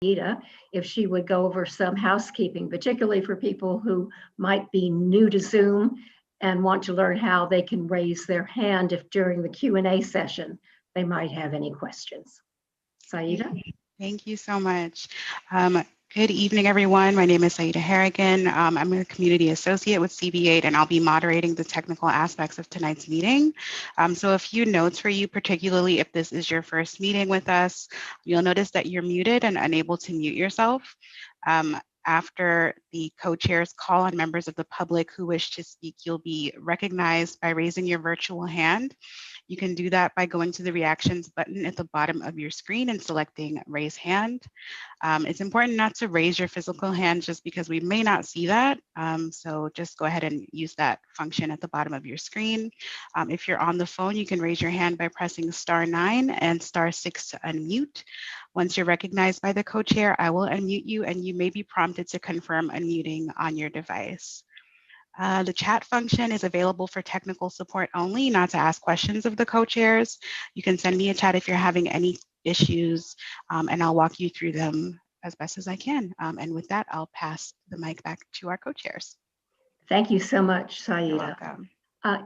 Saida if she would go over some housekeeping, particularly for people who might be new to Zoom and want to learn how they can raise their hand if during the Q&A session they might have any questions. Saida? Thank you so much. Good evening, everyone. My name is Saida Harrigan. I'm a community associate with CB8, and I'll be moderating the technical aspects of tonight's meeting. So a few notes for you, particularly if this is your first meeting with us. You'll notice that you're muted and unable to mute yourself. After the co-chairs call on members of the public who wish to speak, you'll be recognized by raising your virtual hand. You can do that by going to the reactions button at the bottom of your screen and selecting raise hand. It's important not to raise your physical hand just because we may not see that. So just go ahead and use that function at the bottom of your screen. If you're on the phone, you can raise your hand by pressing *9 and *6 to unmute. Once you're recognized by the co-chair, I will unmute you and you may be prompted to confirm unmuting on your device. The chat function is available for technical support only, not to ask questions of the co-chairs. You can send me a chat if you're having any issues, and I'll walk you through them as best as I can. And with that, I'll pass the mic back to our co-chairs. Thank you so much, Saida. You're welcome.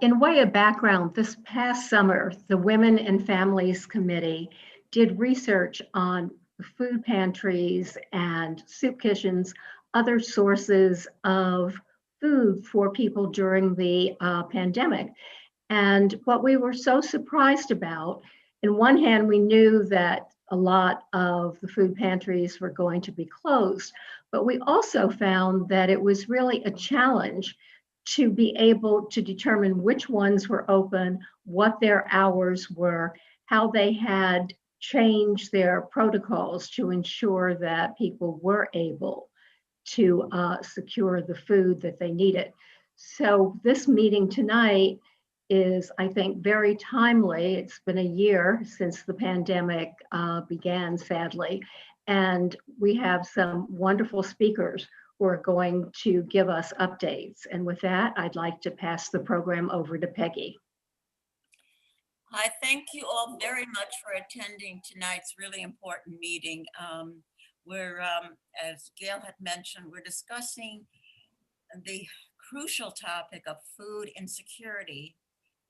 In way of background, this past summer, the Women and Families Committee did research on food pantries and soup kitchens, other sources of food for people during the pandemic. And what we were so surprised about, in one hand, we knew that a lot of the food pantries were going to be closed, but we also found that it was really a challenge to be able to determine which ones were open, what their hours were, how they had changed their protocols to ensure that people were able to secure the food that they needed. So this meeting tonight is, I think, very timely. It's been a year since the pandemic began, sadly, and we have some wonderful speakers who are going to give us updates. And with that, I'd like to pass the program over to Peggy. I thank you all very much for attending tonight's really important meeting. As Gail had mentioned, we're discussing the crucial topic of food insecurity,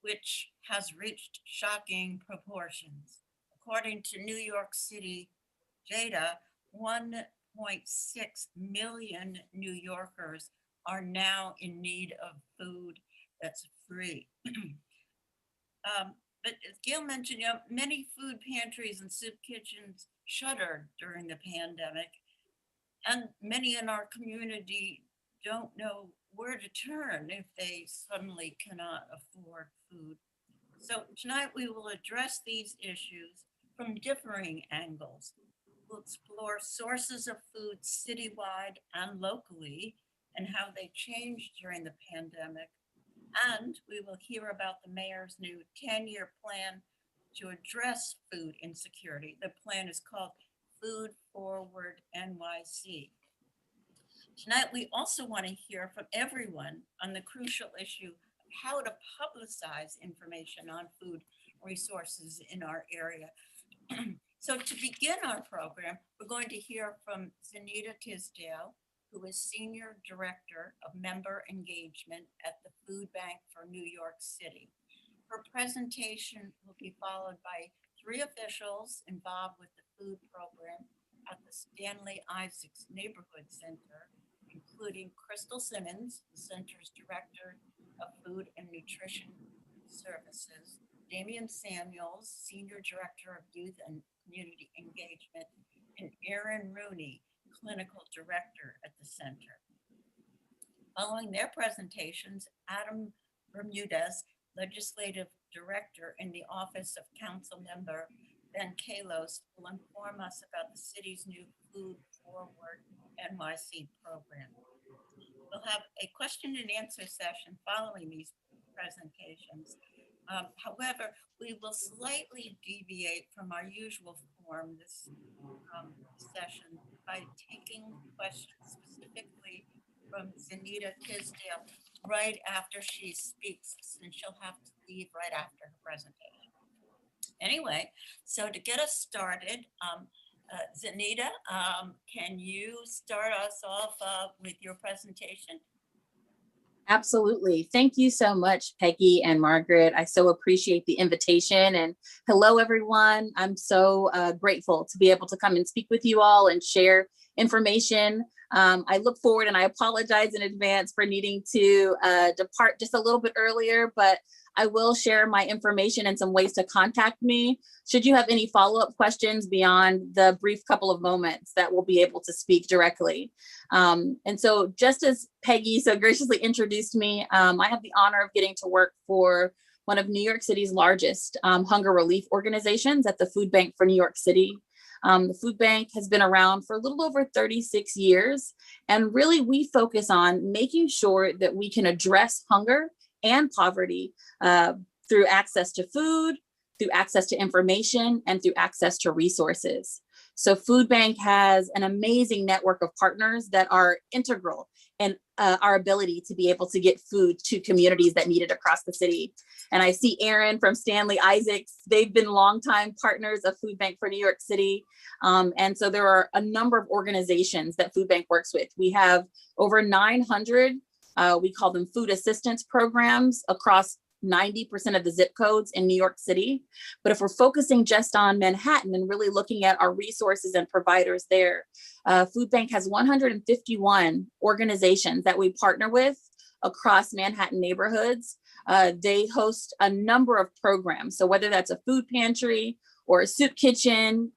which has reached shocking proportions. According to New York City data, 1.6 million New Yorkers are now in need of food that's free. But as Gail mentioned, many food pantries and soup kitchens shuttered during the pandemic, and many in our community don't know where to turn if they suddenly cannot afford food. So tonight we will address these issues from differing angles. We'll explore sources of food citywide and locally and how they changed during the pandemic. And we will hear about the mayor's new 10-year plan to address food insecurity. The plan is called Food Forward NYC. Tonight, we also want to hear from everyone on the crucial issue of how to publicize information on food resources in our area. So to begin our program, we're going to hear from Zanita Tisdale, who is Senior Director of Member Engagement at the Food Bank for New York City. Her presentation will be followed by 3 officials involved with the food program at the Stanley Isaacs Neighborhood Center, including Crystal Simmons, the center's Director of Food and Nutrition Services, Damian Samuels, Senior Director of Youth and Community Engagement, and Erin Rooney, Clinical Director at the center. Following their presentations, Adam Bermudez, Legislative Director in the Office of Council Member Ben Kalos, will inform us about the city's new Food Forward NYC program. We'll have a question and answer session following these presentations. However, we will slightly deviate from our usual form this session by taking questions specifically from Zanita Tisdale right after she speaks, since she'll have to leave right after her presentation. Anyway, so to get us started, Zanita, can you start us off with your presentation? Absolutely. Thank you so much, Peggy and Margaret. I so appreciate the invitation. And hello, everyone. I'm so grateful to be able to come and speak with you all and share information. I look forward, and I apologize in advance for needing to depart just a little bit earlier, but I will share my information and some ways to contact me should you have any follow-up questions beyond the brief couple of moments that we'll be able to speak directly. And so just as Peggy so graciously introduced me, I have the honor of getting to work for one of New York City's largest hunger relief organizations at the Food Bank for New York City. The food bank has been around for a little over 36 years. And really, we focus on making sure that we can address hunger and poverty through access to food, through access to information, and through access to resources. So Food Bank has an amazing network of partners that are integral in our ability to be able to get food to communities that need it across the city. And I see Aaron from Stanley Isaacs. They've been longtime partners of Food Bank for New York City. And so there are a number of organizations that Food Bank works with. We have over 900, we call them food assistance programs across 90% of the zip codes in New York City. But if we're focusing just on Manhattan and really looking at our resources and providers there, Food Bank has 151 organizations that we partner with across Manhattan neighborhoods. They host a number of programs. So whether that's a food pantry or a soup kitchen,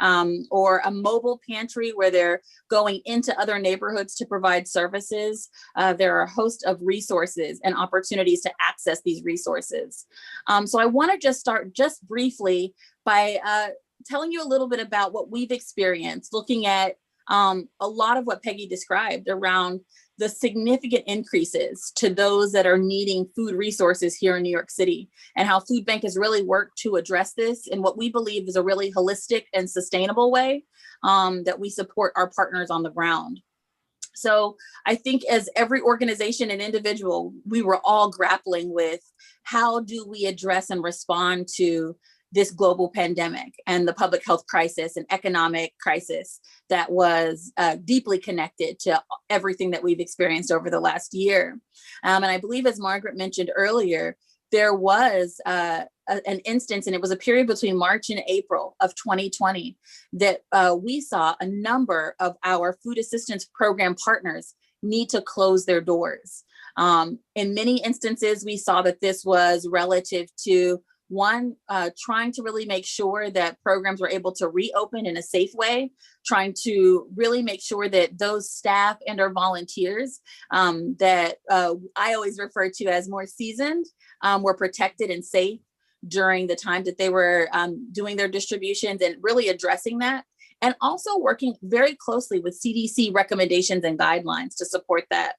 or a mobile pantry where they're going into other neighborhoods to provide services. There are a host of resources and opportunities to access these resources. So I want to just start just briefly by telling you a little bit about what we've experienced, looking at a lot of what Peggy described around the significant increases to those that are needing food resources here in New York City, and how Food Bank has really worked to address this in what we believe is a really holistic and sustainable way that we support our partners on the ground. So I think as every organization and individual, we were all grappling with how do we address and respond to this global pandemic and the public health crisis and economic crisis that was deeply connected to everything that we've experienced over the last year. And I believe, as Margaret mentioned earlier, there was an instance, and it was a period between March and April of 2020, that we saw a number of our food assistance program partners need to close their doors. In many instances, we saw that this was relative to one, trying to really make sure that programs were able to reopen in a safe way, trying to really make sure that those staff and our volunteers that I always refer to as more seasoned were protected and safe during the time that they were doing their distributions, and really addressing that. And also working very closely with CDC recommendations and guidelines to support that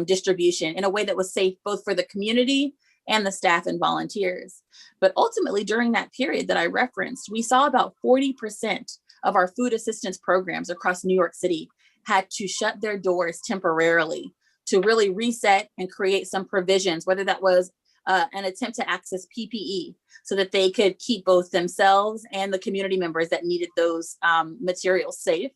distribution in a way that was safe both for the community and the staff and volunteers. But ultimately, during that period that I referenced, we saw about 40% of our food assistance programs across New York City had to shut their doors temporarily to really reset and create some provisions, whether that was an attempt to access PPE so that they could keep both themselves and the community members that needed those materials safe.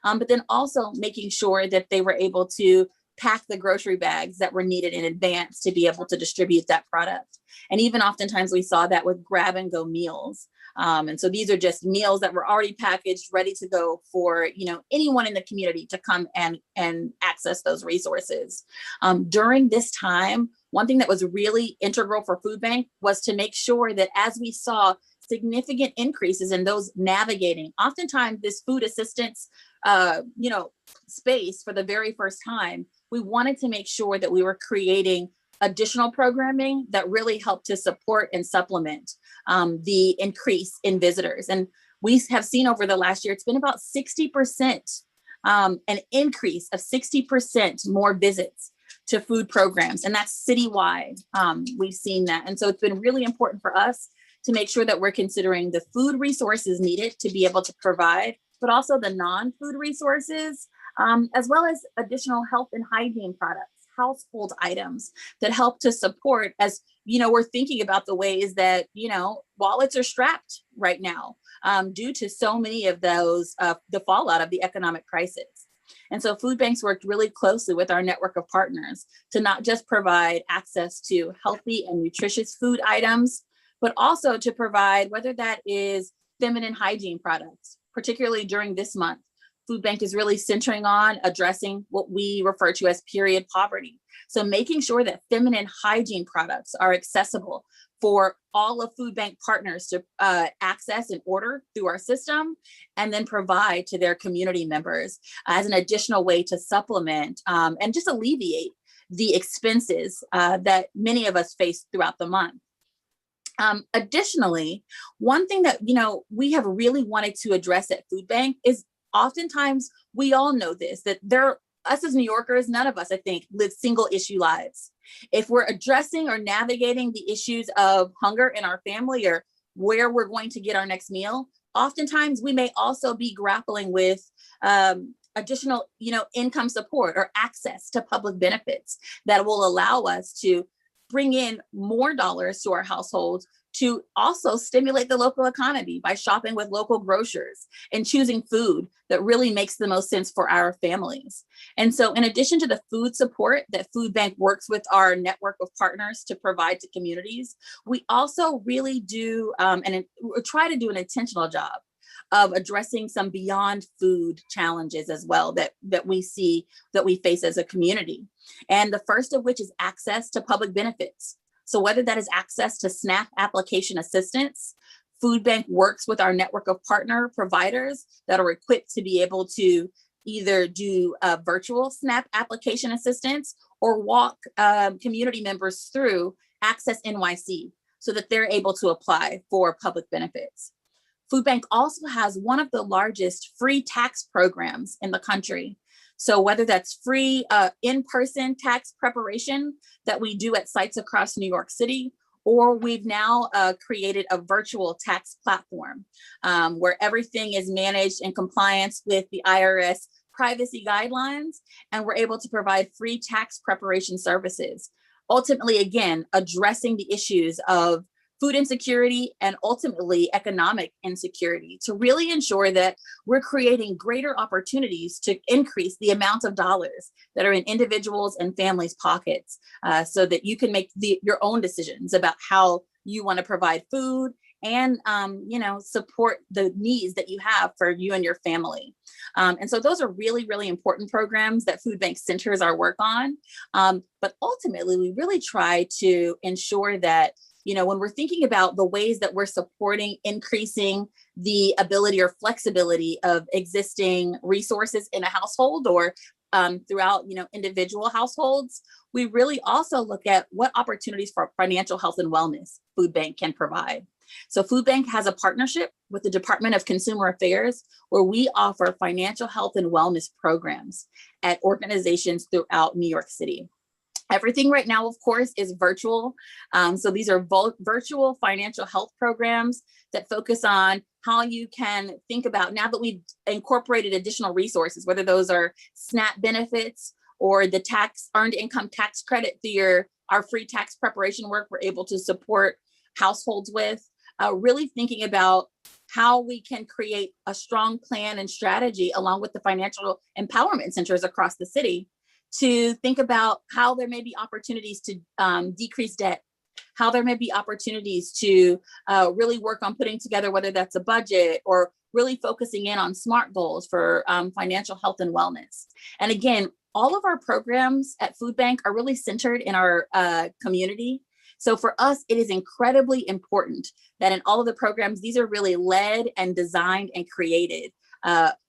But then also making sure that they were able to pack the grocery bags that were needed in advance to be able to distribute that product. And even oftentimes we saw that with grab and go meals. And so these are just meals that were already packaged, ready to go for, anyone in the community to come and access those resources. During this time, one thing that was really integral for Food Bank was to make sure that as we saw significant increases in those navigating, oftentimes this food assistance, space for the very first time, we wanted to make sure that we were creating additional programming that really helped to support and supplement the increase in visitors. And we have seen over the last year, it's been about 60%, an increase of 60% more visits to food programs. And that's citywide. We've seen that. And so it's been really important for us to make sure that we're considering the food resources needed to be able to provide, but also the non-food resources, as well as additional health and hygiene products, household items that help to support, as we're thinking about the ways that wallets are strapped right now. due to so many of those, the fallout of the economic crisis. And so food banks worked really closely with our network of partners to not just provide access to healthy and nutritious food items, but also to provide, whether that is feminine hygiene products, particularly during this month. Food Bank is really centering on addressing what we refer to as period poverty. So making sure that feminine hygiene products are accessible for all of Food Bank partners to access and order through our system, and then provide to their community members as an additional way to supplement and just alleviate the expenses that many of us face throughout the month. Additionally, one thing that we have really wanted to address at Food Bank is oftentimes we all know this, that us as New Yorkers, none of us, I think, live single issue lives. If we're addressing or navigating the issues of hunger in our family or where we're going to get our next meal, oftentimes we may also be grappling with additional, income support or access to public benefits that will allow us to bring in more dollars to our households, to also stimulate the local economy by shopping with local grocers and choosing food that really makes the most sense for our families. And so in addition to the food support that Food Bank works with our network of partners to provide to communities, we also really do and try to do an intentional job of addressing some beyond food challenges as well that we face as a community. And the first of which is access to public benefits. So whether that is access to SNAP application assistance, Food Bank works with our network of partner providers that are equipped to be able to either do virtual SNAP application assistance or walk community members through Access NYC so that they're able to apply for public benefits. Food Bank also has one of the largest free tax programs in the country. So whether that's free in-person tax preparation that we do at sites across New York City, or we've now created a virtual tax platform where everything is managed in compliance with the IRS privacy guidelines, and we're able to provide free tax preparation services. Ultimately, again, addressing the issues of food insecurity and ultimately economic insecurity to really ensure that we're creating greater opportunities to increase the amount of dollars that are in individuals and families' pockets so that you can make your own decisions about how you want to provide food and support the needs that you have for you and your family. And so those are really, really important programs that Food Bank centers our work on. But ultimately, we really try to ensure that when we're thinking about the ways that we're supporting increasing the ability or flexibility of existing resources in a household or throughout, individual households, we really also look at what opportunities for financial health and wellness Food Bank can provide. So Food Bank has a partnership with the Department of Consumer Affairs where we offer financial health and wellness programs at organizations throughout New York City. Everything right now, of course, is virtual. So these are virtual financial health programs that focus on how you can think about, now that we've incorporated additional resources, whether those are SNAP benefits or the earned income tax credit through our free tax preparation work we're able to support households with, really thinking about how we can create a strong plan and strategy along with the financial empowerment centers across the city to think about how there may be opportunities to decrease debt, how there may be opportunities to really work on putting together, whether that's a budget or really focusing in on SMART goals for financial health and wellness. And again, all of our programs at Food Bank are really centered in our community. So for us, it is incredibly important that in all of the programs, these are really led and designed and created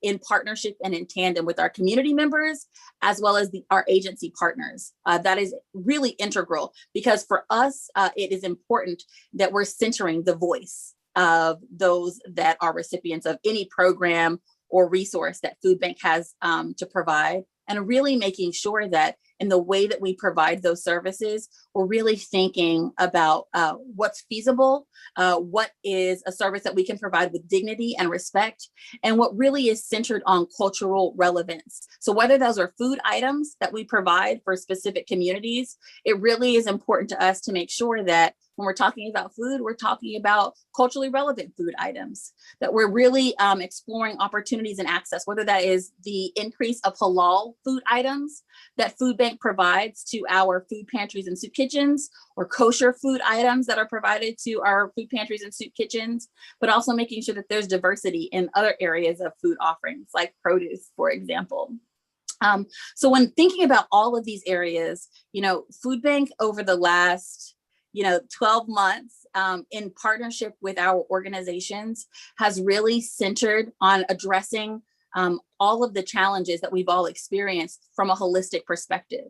in partnership and in tandem with our community members, as well as our agency partners. That is really integral because for us, it is important that we're centering the voice of those that are recipients of any program or resource that Food Bank has to provide, and really making sure that in the way that we provide those services, we're really thinking about what's feasible, what is a service that we can provide with dignity and respect, and what really is centered on cultural relevance. So whether those are food items that we provide for specific communities, it really is important to us to make sure that when we're talking about food, we're talking about culturally relevant food items, that we're really exploring opportunities and access, whether that is the increase of halal food items that Food Bank provides to our food pantries and soup kitchens, or kosher food items that are provided to our food pantries and soup kitchens, but also making sure that there's diversity in other areas of food offerings, like produce, for example. So when thinking about all of these areas, Food Bank over the last 12 months in partnership with our organizations has really centered on addressing all of the challenges that we've all experienced from a holistic perspective.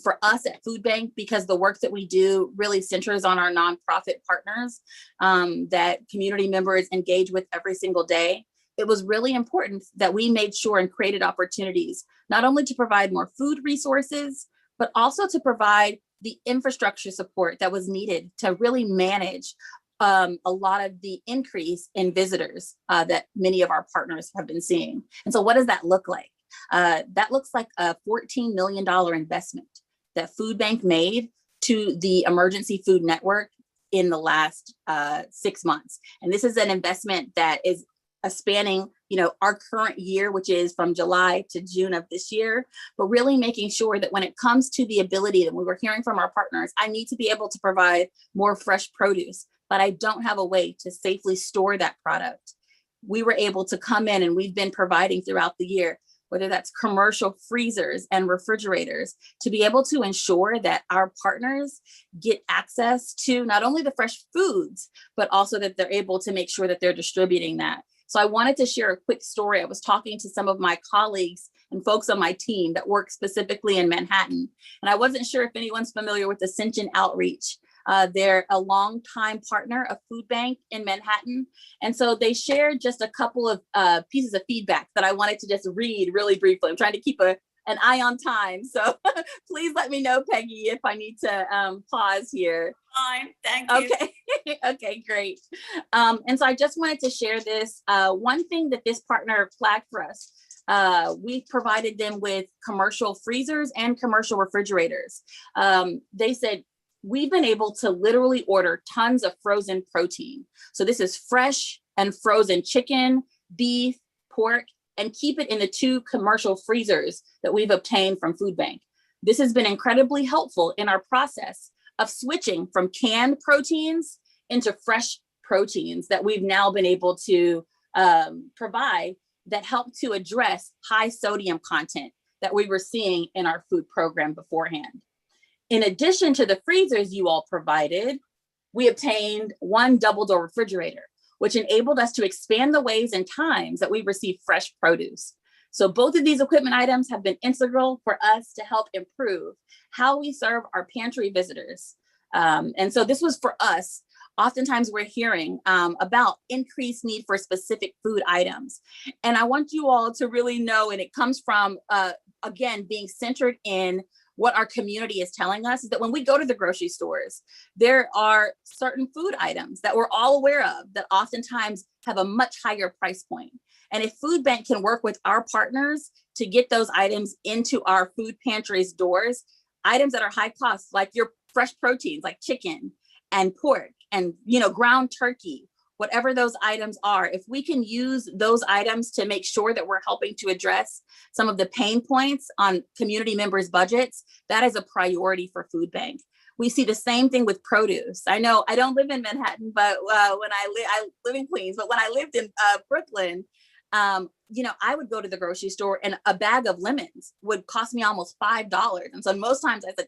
For us at Food Bank, because the work that we do really centers on our nonprofit partners that community members engage with every single day, it was really important that we made sure and created opportunities, not only to provide more food resources, but also to provide the infrastructure support that was needed to really manage a lot of the increase in visitors that many of our partners have been seeing. And so what does that look like? That looks like a $14 million investment that Food Bank made to the Emergency Food Network in the last 6 months. And this is an investment that is spanning our current year, which is from July to June of this year, but really making sure that when it comes to the ability that we were hearing from our partners, I need to be able to provide more fresh produce, but I don't have a way to safely store that product. We were able to come in, and we've been providing throughout the year, whether that's commercial freezers and refrigerators, to be able to ensure that our partners get access to not only the fresh foods, but also that they're able to make sure that they're distributing that. So I wanted to share a quick story. I was talking to some of my colleagues and folks on my team that work specifically in Manhattan, and I wasn't sure if anyone's familiar with Ascension Outreach. They're a longtime partner of Food Bank in Manhattan. And so they shared just a couple of pieces of feedback that I wanted to just read really briefly. I'm trying to keep an eye on time. So please let me know, Peggy, if I need to pause here. Fine, thank you. Okay, okay, great. And so I just wanted to share this. One thing that this partner flagged for us, we provided them with commercial freezers and commercial refrigerators. They said, we've been able to literally order tons of frozen protein. So this is fresh and frozen chicken, beef, pork, and keep it in the 2 commercial freezers that we've obtained from Food Bank. This has been incredibly helpful in our process of switching from canned proteins into fresh proteins that we've now been able to provide that help to address high sodium content that we were seeing in our food program beforehand. In addition to the freezers you all provided, we obtained 1 double-door refrigerator, which enabled us to expand the ways and times that we receive fresh produce. So both of these equipment items have been integral for us to help improve how we serve our pantry visitors. And so this was for us. Oftentimes we're hearing about increased need for specific food items. And I want you all to really know, and it comes from, again, being centered in what our community is telling us, is that when we go to the grocery stores, there are certain food items that we're all aware of that oftentimes have a much higher price point. And if Food Bank can work with our partners to get those items into our food pantries doors, items that are high cost, like your fresh proteins, like chicken and pork and ground turkey, whatever those items are, if we can use those items to make sure that we're helping to address some of the pain points on community members' budgets, that is a priority for Food Bank. We see the same thing with produce. I know I don't live in Manhattan, but when I live in Queens, but when I lived in Brooklyn, I would go to the grocery store and a bag of lemons would cost me almost $5. And so most times I said,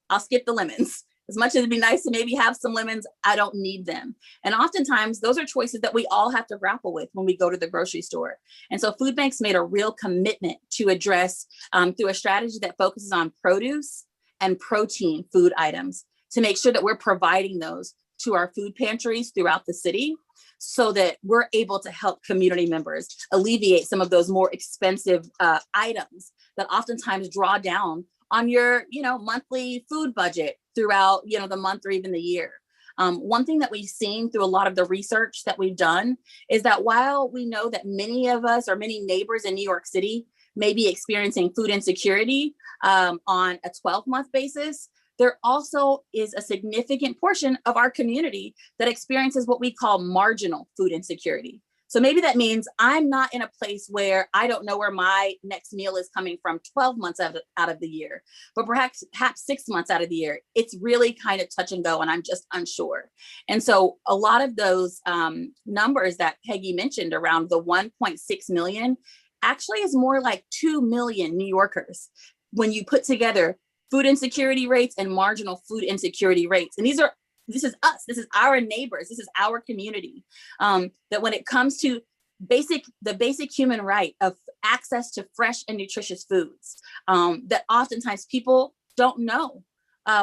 I'll skip the lemons. As much as it'd be nice to maybe have some lemons, I don't need them. And oftentimes those are choices that we all have to grapple with when we go to the grocery store. And so Food Bank's made a real commitment to address through a strategy that focuses on produce and protein food items to make sure that we're providing those to our food pantries throughout the city so that we're able to help community members alleviate some of those more expensive items that oftentimes draw down on your, monthly food budget throughout, the month or even the year. One thing that we've seen through a lot of the research that we've done is that while we know that many of us or many neighbors in New York City may be experiencing food insecurity on a 12-month basis, there also is a significant portion of our community that experiences what we call marginal food insecurity. So maybe that means I'm not in a place where I don't know where my next meal is coming from 12 months out of the year, but perhaps 6 months out of the year. It's really kind of touch and go, and I'm just unsure. And so a lot of those numbers that Peggy mentioned around the 1.6 million actually is more like 2 million New Yorkers when you put together food insecurity rates and marginal food insecurity rates. And this is us, this is our neighbors, this is our community. That when it comes to the basic human right of access to fresh and nutritious foods, that oftentimes people don't know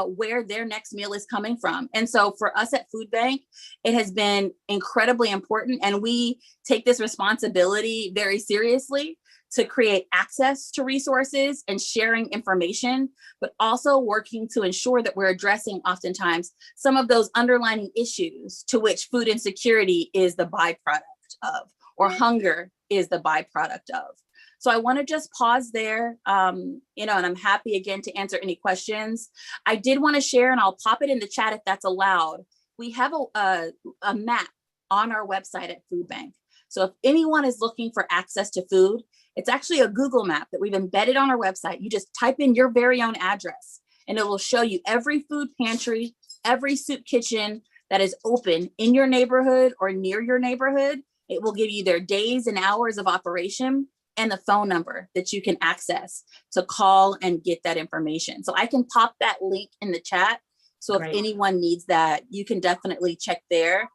where their next meal is coming from. And so for us at Food Bank, it has been incredibly important, and we take this responsibility very seriously to create access to resources and sharing information, but also working to ensure that we're addressing oftentimes some of those underlying issues to which food insecurity is the byproduct of, or hunger is the byproduct of. So I want to just pause there, and I'm happy again to answer any questions. I did want to share, and I'll pop it in the chat if that's allowed. We have a map on our website at Food Bank. So if anyone is looking for access to food, it's actually a Google map that we've embedded on our website. You just type in your very own address and it will show you every food pantry, every soup kitchen that is open in your neighborhood or near your neighborhood. It will give you their days and hours of operation and the phone number that you can access to call and get that information. So I can pop that link in the chat. So if anyone needs that, you can definitely check there.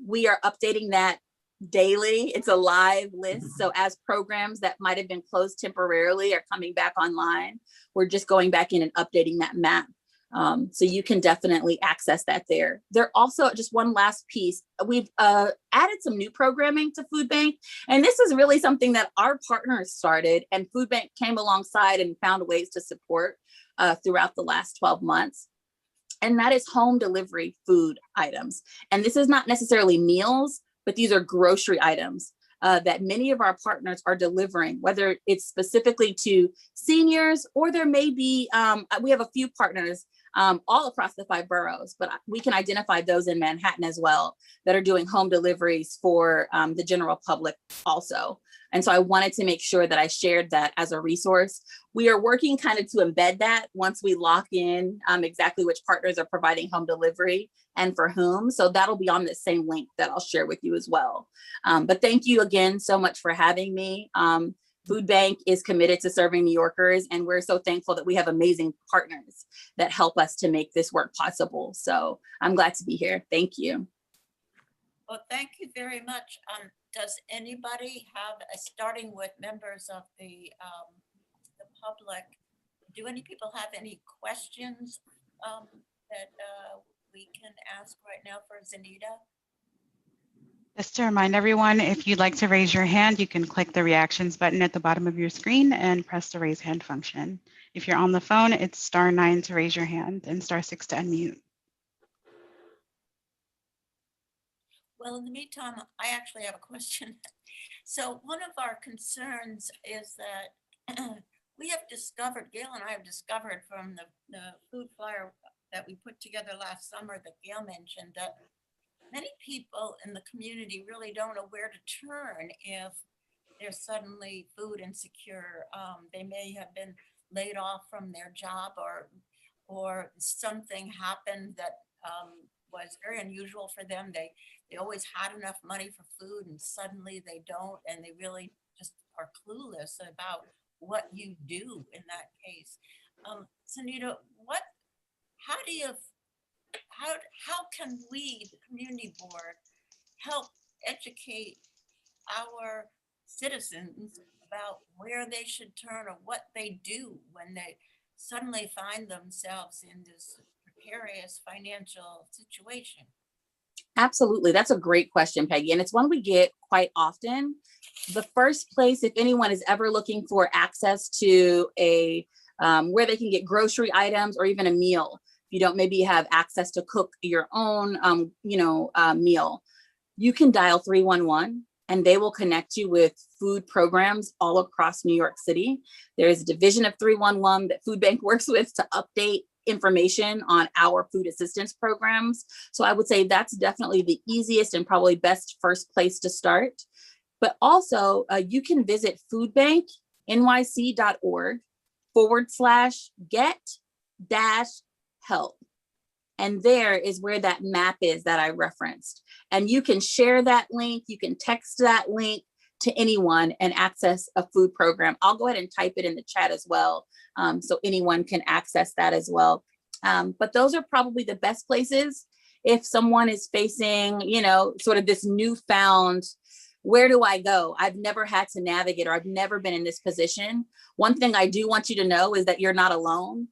We are updating that daily. It's a live list. So as programs that might have been closed temporarily are coming back online, we're just going back in and updating that map. So you can definitely access that there. There also, just one last piece, we've added some new programming to Food Bank. And this is really something that our partners started, and Food Bank came alongside and found ways to support throughout the last 12 months. And that is home delivery food items. And this is not necessarily meals, but these are grocery items that many of our partners are delivering, whether it's specifically to seniors, or there may be, we have a few partners all across the 5 boroughs, but we can identify those in Manhattan as well that are doing home deliveries for the general public also. And so I wanted to make sure that I shared that as a resource. We are working kind of to embed that once we lock in exactly which partners are providing home delivery and for whom. So that'll be on the same link that I'll share with you as well. But thank you again so much for having me. Food Bank is committed to serving New Yorkers, and we're so thankful that we have amazing partners that help us to make this work possible. So I'm glad to be here. Thank you. Well, thank you very much. Does anybody have, starting with members of the public, do any people have any questions that we can ask right now for Zanita? Just to remind everyone, if you'd like to raise your hand, you can click the reactions button at the bottom of your screen and press the raise hand function. If you're on the phone, it's *9 to raise your hand and *6 to unmute. Well, in the meantime, I actually have a question. So one of our concerns is that we have discovered, Gail and I have discovered from the food flyer that we put together last summer that Gail mentioned, that many people in the community really don't know where to turn if they're suddenly food insecure. They may have been laid off from their job, or something happened that was very unusual for them. They always had enough money for food, and suddenly they don't, and they really just are clueless about what you do in that case. Sunita, how can we, the community board, help educate our citizens about where they should turn or what they do when they suddenly find themselves in this precarious financial situation? Absolutely. That's a great question, Peggy. And it's one we get quite often. The first place, if anyone is ever looking for access to a where they can get grocery items or even a meal, if you don't maybe have access to cook your own, meal, you can dial 311 and they will connect you with food programs all across New York City. There is a division of 311 that Food Bank works with to update information on our food assistance programs. So I would say that's definitely the easiest and probably best first place to start. But also you can visit foodbanknyc.org/get-help. And there is where that map is that I referenced. And you can share that link, you can text that link to anyone and access a food program. I'll go ahead and type it in the chat as well, so anyone can access that as well. But those are probably the best places if someone is facing, sort of this newfound, where do I go? I've never had to navigate, or I've never been in this position. One thing I do want you to know is that you're not alone.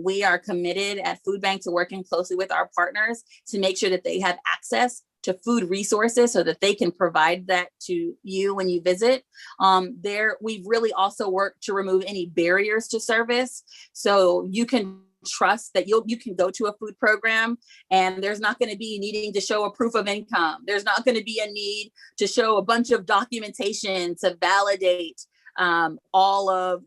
We are committed at Food Bank to working closely with our partners to make sure that they have access to food resources so that they can provide that to you when you visit. We've really also worked to remove any barriers to service. So you can trust that you can go to a food program and there's not going to be needing to show a proof of income. There's not going to be a need to show a bunch of documentation to validate all of,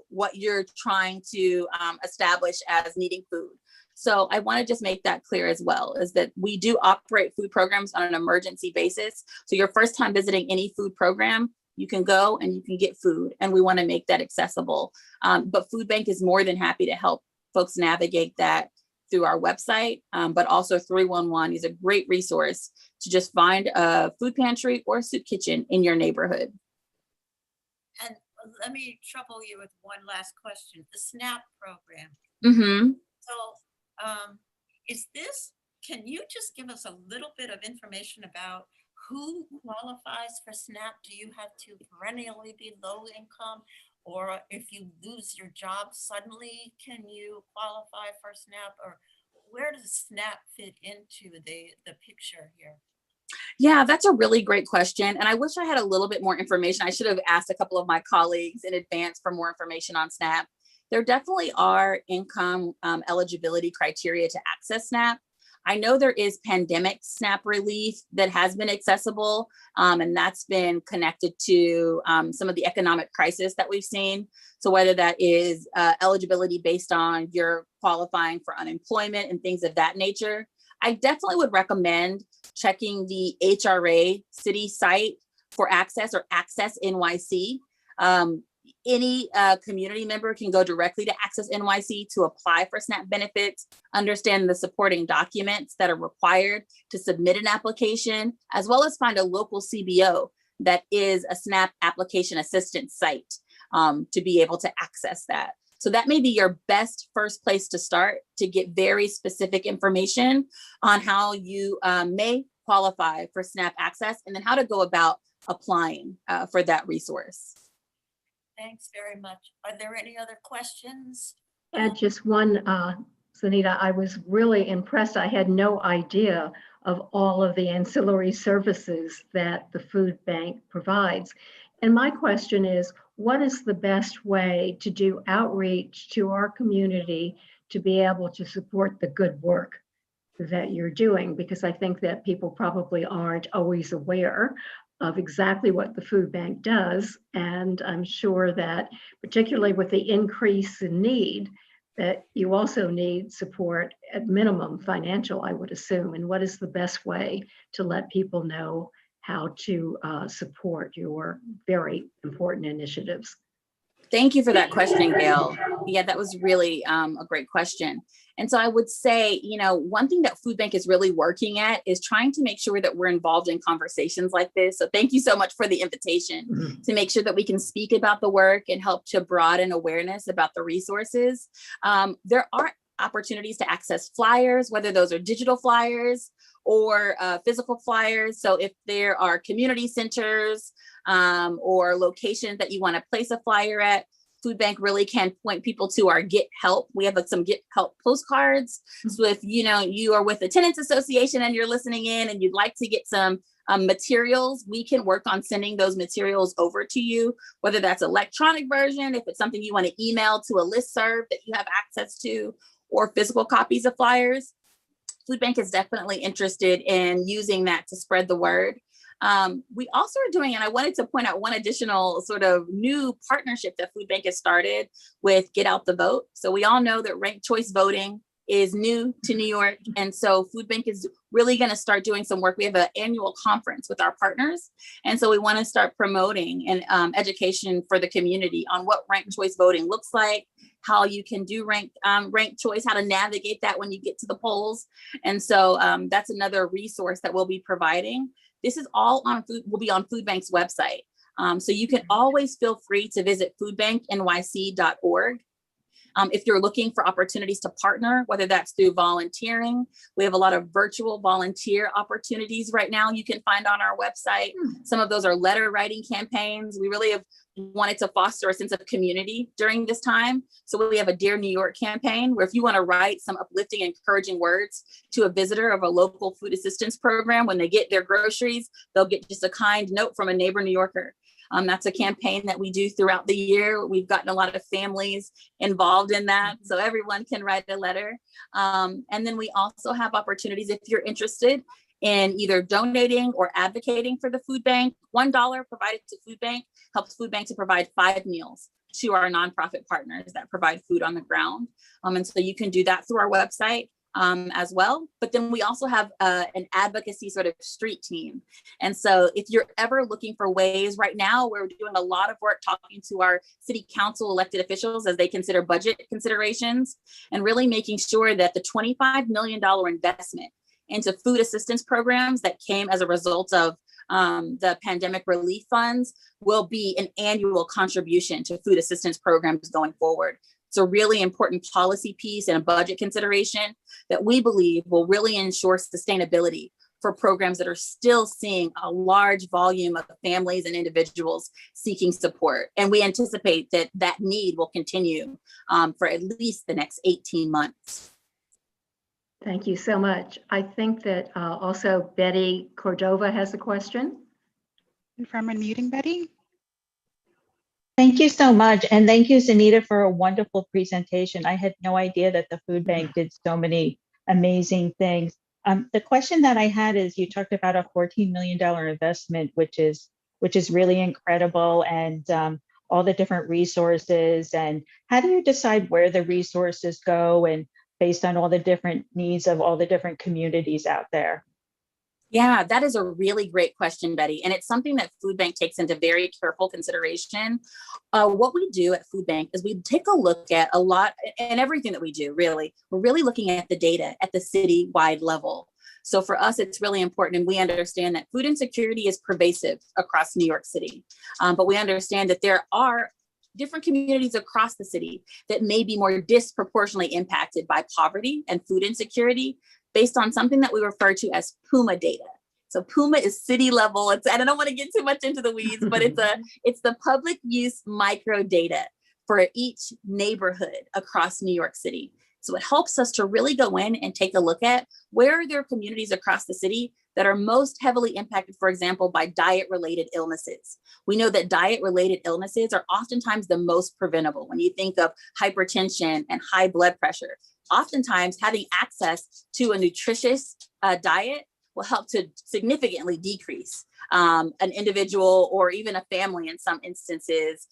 what you're trying to establish as needing food. So I want to just make that clear as well, is that we do operate food programs on an emergency basis. So your first time visiting any food program, you can go and you can get food, and we want to make that accessible. But Food Bank is more than happy to help folks navigate that through our website, but also 311 is a great resource to just find a food pantry or soup kitchen in your neighborhood. And let me trouble you with one last question. The SNAP program. Mm-hmm. So can you just give us a little bit of information about who qualifies for SNAP? Do you have to perennially be low income? Or if you lose your job suddenly, can you qualify for SNAP? Or where does SNAP fit into the picture here? Yeah, that's a really great question. And I wish I had a little bit more information. I should have asked a couple of my colleagues in advance for more information on SNAP. There definitely are income eligibility criteria to access SNAP. I know there is pandemic SNAP relief that has been accessible, and that's been connected to some of the economic crisis that we've seen. So whether that is eligibility based on your qualifying for unemployment and things of that nature, I definitely would recommend checking the HRA city site for access, or Access NYC. Any community member can go directly to Access NYC to apply for SNAP benefits, understand the supporting documents that are required to submit an application, as well as find a local CBO that is a SNAP application assistance site to be able to access that. So that may be your best first place to start to get very specific information on how you may qualify for SNAP access, and then how to go about applying for that resource. Thanks very much. Are there any other questions? And just one, Sunita, I was really impressed. I had no idea of all of the ancillary services that the food bank provides. And my question is, what is the best way to do outreach to our community to be able to support the good work that you're doing? Because I think that people probably aren't always aware of exactly what the food bank does. And I'm sure that particularly with the increase in need, that you also need support at minimum financial, I would assume. And what is the best way to let people know how to support your very important initiatives? Thank you for that question, Gail. Yeah, that was really a great question. And so I would say, one thing that Food Bank is really working at is trying to make sure that we're involved in conversations like this. So thank you so much for the invitation to make sure that we can speak about the work and help to broaden awareness about the resources. There are opportunities to access flyers, whether those are digital flyers or physical flyers. So if there are community centers or locations that you want to place a flyer at, Food Bank really can point people to our Get Help. We have some Get Help postcards. So if you are with a tenants association and you're listening in and you'd like to get some materials, we can work on sending those materials over to you, whether that's electronic version, if it's something you want to email to a listserv that you have access to, or physical copies of flyers. Food Bank is definitely interested in using that to spread the word. We also are doing, and I wanted to point out one additional sort of new partnership that Food Bank has started with Get Out the Vote. So we all know that ranked choice voting is new to New York. And so Food Bank is really going to start doing some work. We have an annual conference with our partners. And so we want to start promoting and education for the community on what ranked choice voting looks like, how you can do ranked choice, how to navigate that when you get to the polls. And so that's another resource that we'll be providing. This is all will be on Food Bank's website. So you can always feel free to visit foodbanknyc.org. If you're looking for opportunities to partner, whether that's through volunteering, we have a lot of virtual volunteer opportunities right now you can find on our website. Some of those are letter writing campaigns. We really have wanted to foster a sense of community during this time. So we have a Dear New York campaign where if you want to write some uplifting, encouraging words to a visitor of a local food assistance program, when they get their groceries, they'll get just a kind note from a neighbor New Yorker. That's a campaign that we do throughout the year. We've gotten a lot of families involved in that, so everyone can write a letter. And then we also have opportunities if you're interested in either donating or advocating for the food bank. $1 provided to Food Bank helps Food Bank to provide 5 meals to our nonprofit partners that provide food on the ground. And so you can do that through our website. As well. But then we also have an advocacy sort of street team. And so if you're ever looking for ways, right now we're doing a lot of work talking to our city council elected officials as they consider budget considerations and really making sure that the $25 million investment into food assistance programs that came as a result of the pandemic relief funds will be an annual contribution to food assistance programs going forward. It's a really important policy piece and a budget consideration that we believe will really ensure sustainability for programs that are still seeing a large volume of families and individuals seeking support. And we anticipate that that need will continue for at least the next 18 months. Thank you so much. I think that also Betty Cordova has a question. From unmuting, Betty. Thank you so much. And thank you, Zanita, for a wonderful presentation. I had no idea that the food bank did so many amazing things. The question that I had is, you talked about a $14 million investment, which is really incredible, and all the different resources. And how do you decide where the resources go, and based on all the different needs of all the different communities out there? Yeah, that is a really great question, Betty. And it's something that Food Bank takes into very careful consideration. What we do at Food Bank is we take a look at a lot, and everything that we do, really. We're really looking at the data at the city-wide level. So for us, it's really important, and we understand that food insecurity is pervasive across New York City. But we understand that there are different communities across the city that may be more disproportionately impacted by poverty and food insecurity, based on something that we refer to as PUMA data. So PUMA is city level. And I don't want to get too much into the weeds, but it's the public use micro data for each neighborhood across New York City. So it helps us to really go in and take a look at where are there communities across the city that are most heavily impacted, for example, by diet-related illnesses. We know that diet-related illnesses are oftentimes the most preventable. When you think of hypertension and high blood pressure, oftentimes having access to a nutritious diet will help to significantly decrease an individual or even a family, in some instances,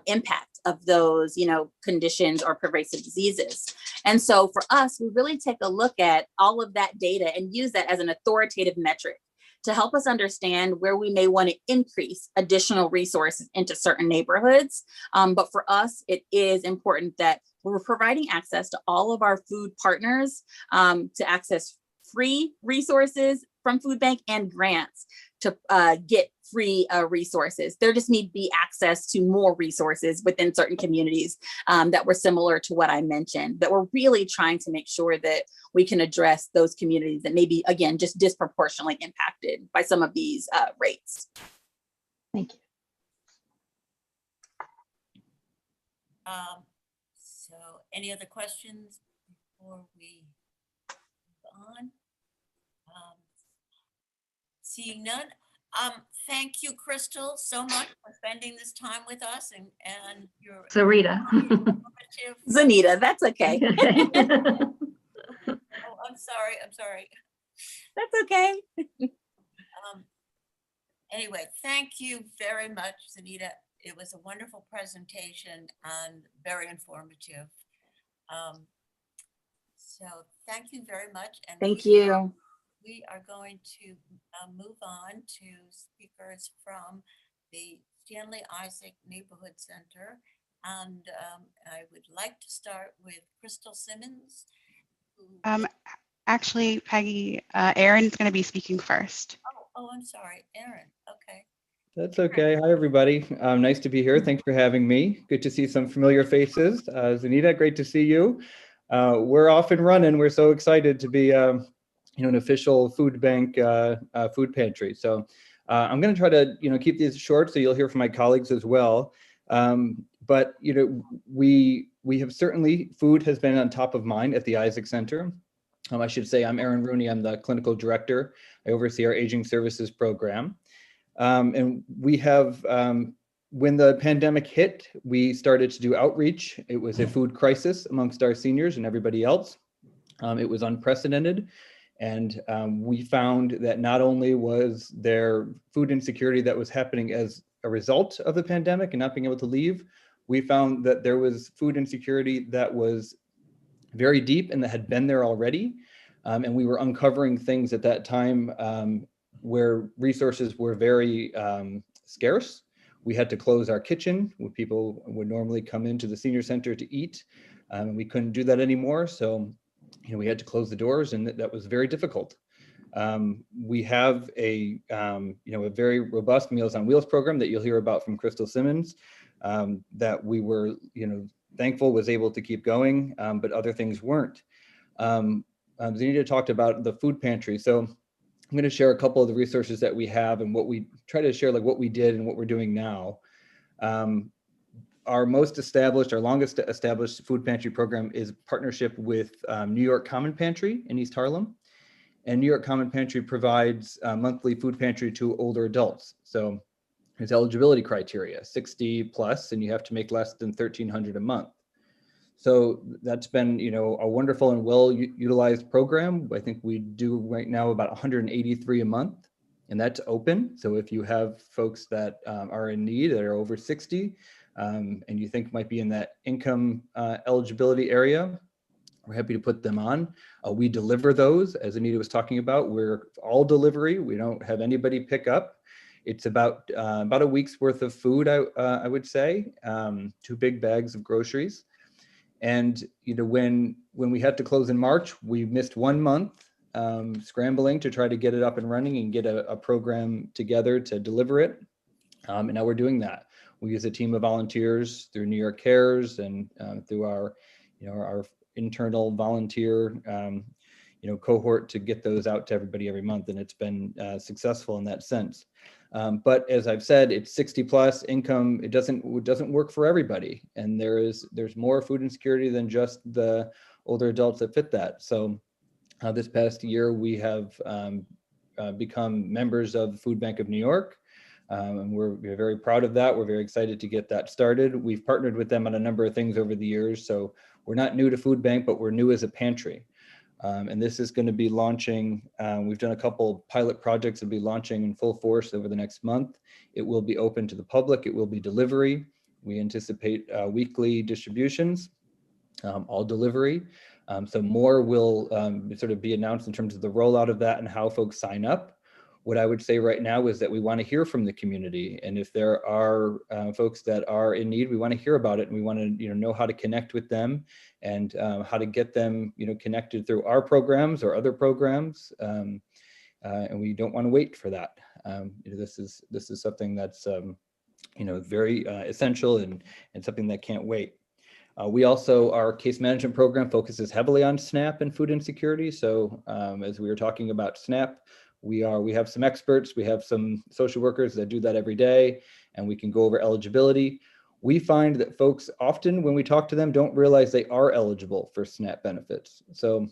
impact of those, conditions or pervasive diseases. And so for us, we really take a look at all of that data and use that as an authoritative metric to help us understand where we may want to increase additional resources into certain neighborhoods. But for us, it is important that we're providing access to all of our food partners to access free resources from Food Bank and grants to get free resources. There just need to be access to more resources within certain communities that were similar to what I mentioned. But we're really trying to make sure that we can address those communities that may be, again, just disproportionately impacted by some of these rates. Thank you. So any other questions before we move on? Seeing none. Thank you, Crystal, so much for spending this time with us and your Sarita. informative. Zanita, that's okay. Oh, I'm sorry. That's okay. Anyway, thank you very much, Zanita. It was a wonderful presentation and very informative. So thank you very much. And Thank you. we are going to move on to speakers from the Stanley Isaac Neighborhood Center. And I would like to start with Crystal Simmons. Actually, Peggy, Erin's going to be speaking first. Oh, I'm sorry, Erin. Okay. That's okay. Hi, everybody. Nice to be here. Thanks for having me. Good to see some familiar faces. Zanita, great to see you. We're off and running. We're so excited to be an official food bank food pantry. So I'm going to try to keep these short so you'll hear from my colleagues as well. But we have certainly, food has been on top of mind at the Isaac Center. I should say I'm Erin Rooney. I'm the clinical director. I oversee our aging services program. And we have, when the pandemic hit, we started to do outreach. It was a food crisis amongst our seniors and everybody else. It was unprecedented. And we found that not only was there food insecurity that was happening as a result of the pandemic and not being able to leave, we found that there was food insecurity that was very deep and that had been there already. And we were uncovering things at that time where resources were very scarce. We had to close our kitchen where people would normally come into the senior center to eat. We couldn't do that anymore. So we had to close the doors, and that was very difficult. We have a very robust Meals on Wheels program that you'll hear about from Crystal Simmons that we were thankful was able to keep going, but other things weren't. Zanita talked about the food pantry. So I'm going to share a couple of the resources that we have and what we try to share, like what we did and what we're doing now. Our longest established food pantry program is partnership with New York Common Pantry in East Harlem. And New York Common Pantry provides monthly food pantry to older adults. So there's eligibility criteria, 60 plus, and you have to make less than $1,300 a month. So that's been, a wonderful and well utilized program. I think we do right now about 183 a month, and that's open. So if you have folks that are in need that are over 60 and you think might be in that income eligibility area, we're happy to put them on. We deliver those, as Anita was talking about. We're all delivery. We don't have anybody pick up. It's about a week's worth of food, I would say, 2 big bags of groceries. And when we had to close in March, we missed 1 month scrambling to try to get it up and running and get a program together to deliver it. And now we're doing that. We use a team of volunteers through New York Cares and through our internal volunteer cohort to get those out to everybody every month, and it's been successful in that sense. But as I've said, it's 60 plus income. It doesn't work for everybody, and there's more food insecurity than just the older adults that fit that. So this past year we have become members of the Food Bank of New York. And we're very proud of that. We're very excited to get that started. We've partnered with them on a number of things over the years. So we're not new to Food Bank, but we're new as a pantry. And this is going to be launching. We've done a couple pilot projects that will be launching in full force over the next month. It will be open to the public. It will be delivery. We anticipate weekly distributions, all delivery. So more will sort of be announced in terms of the rollout of that and how folks sign up. What I would say right now is that we want to hear from the community. And if there are folks that are in need, we want to hear about it. And we want to know how to connect with them and how to get them connected through our programs or other programs. And we don't want to wait for that. This is something that's very essential and something that can't wait. We also, our case management program focuses heavily on SNAP and food insecurity. So as we were talking about SNAP, we have some experts, we have some social workers that do that every day, and we can go over eligibility. we find that folks often, when we talk to them, don't realize they are eligible for SNAP benefits. So,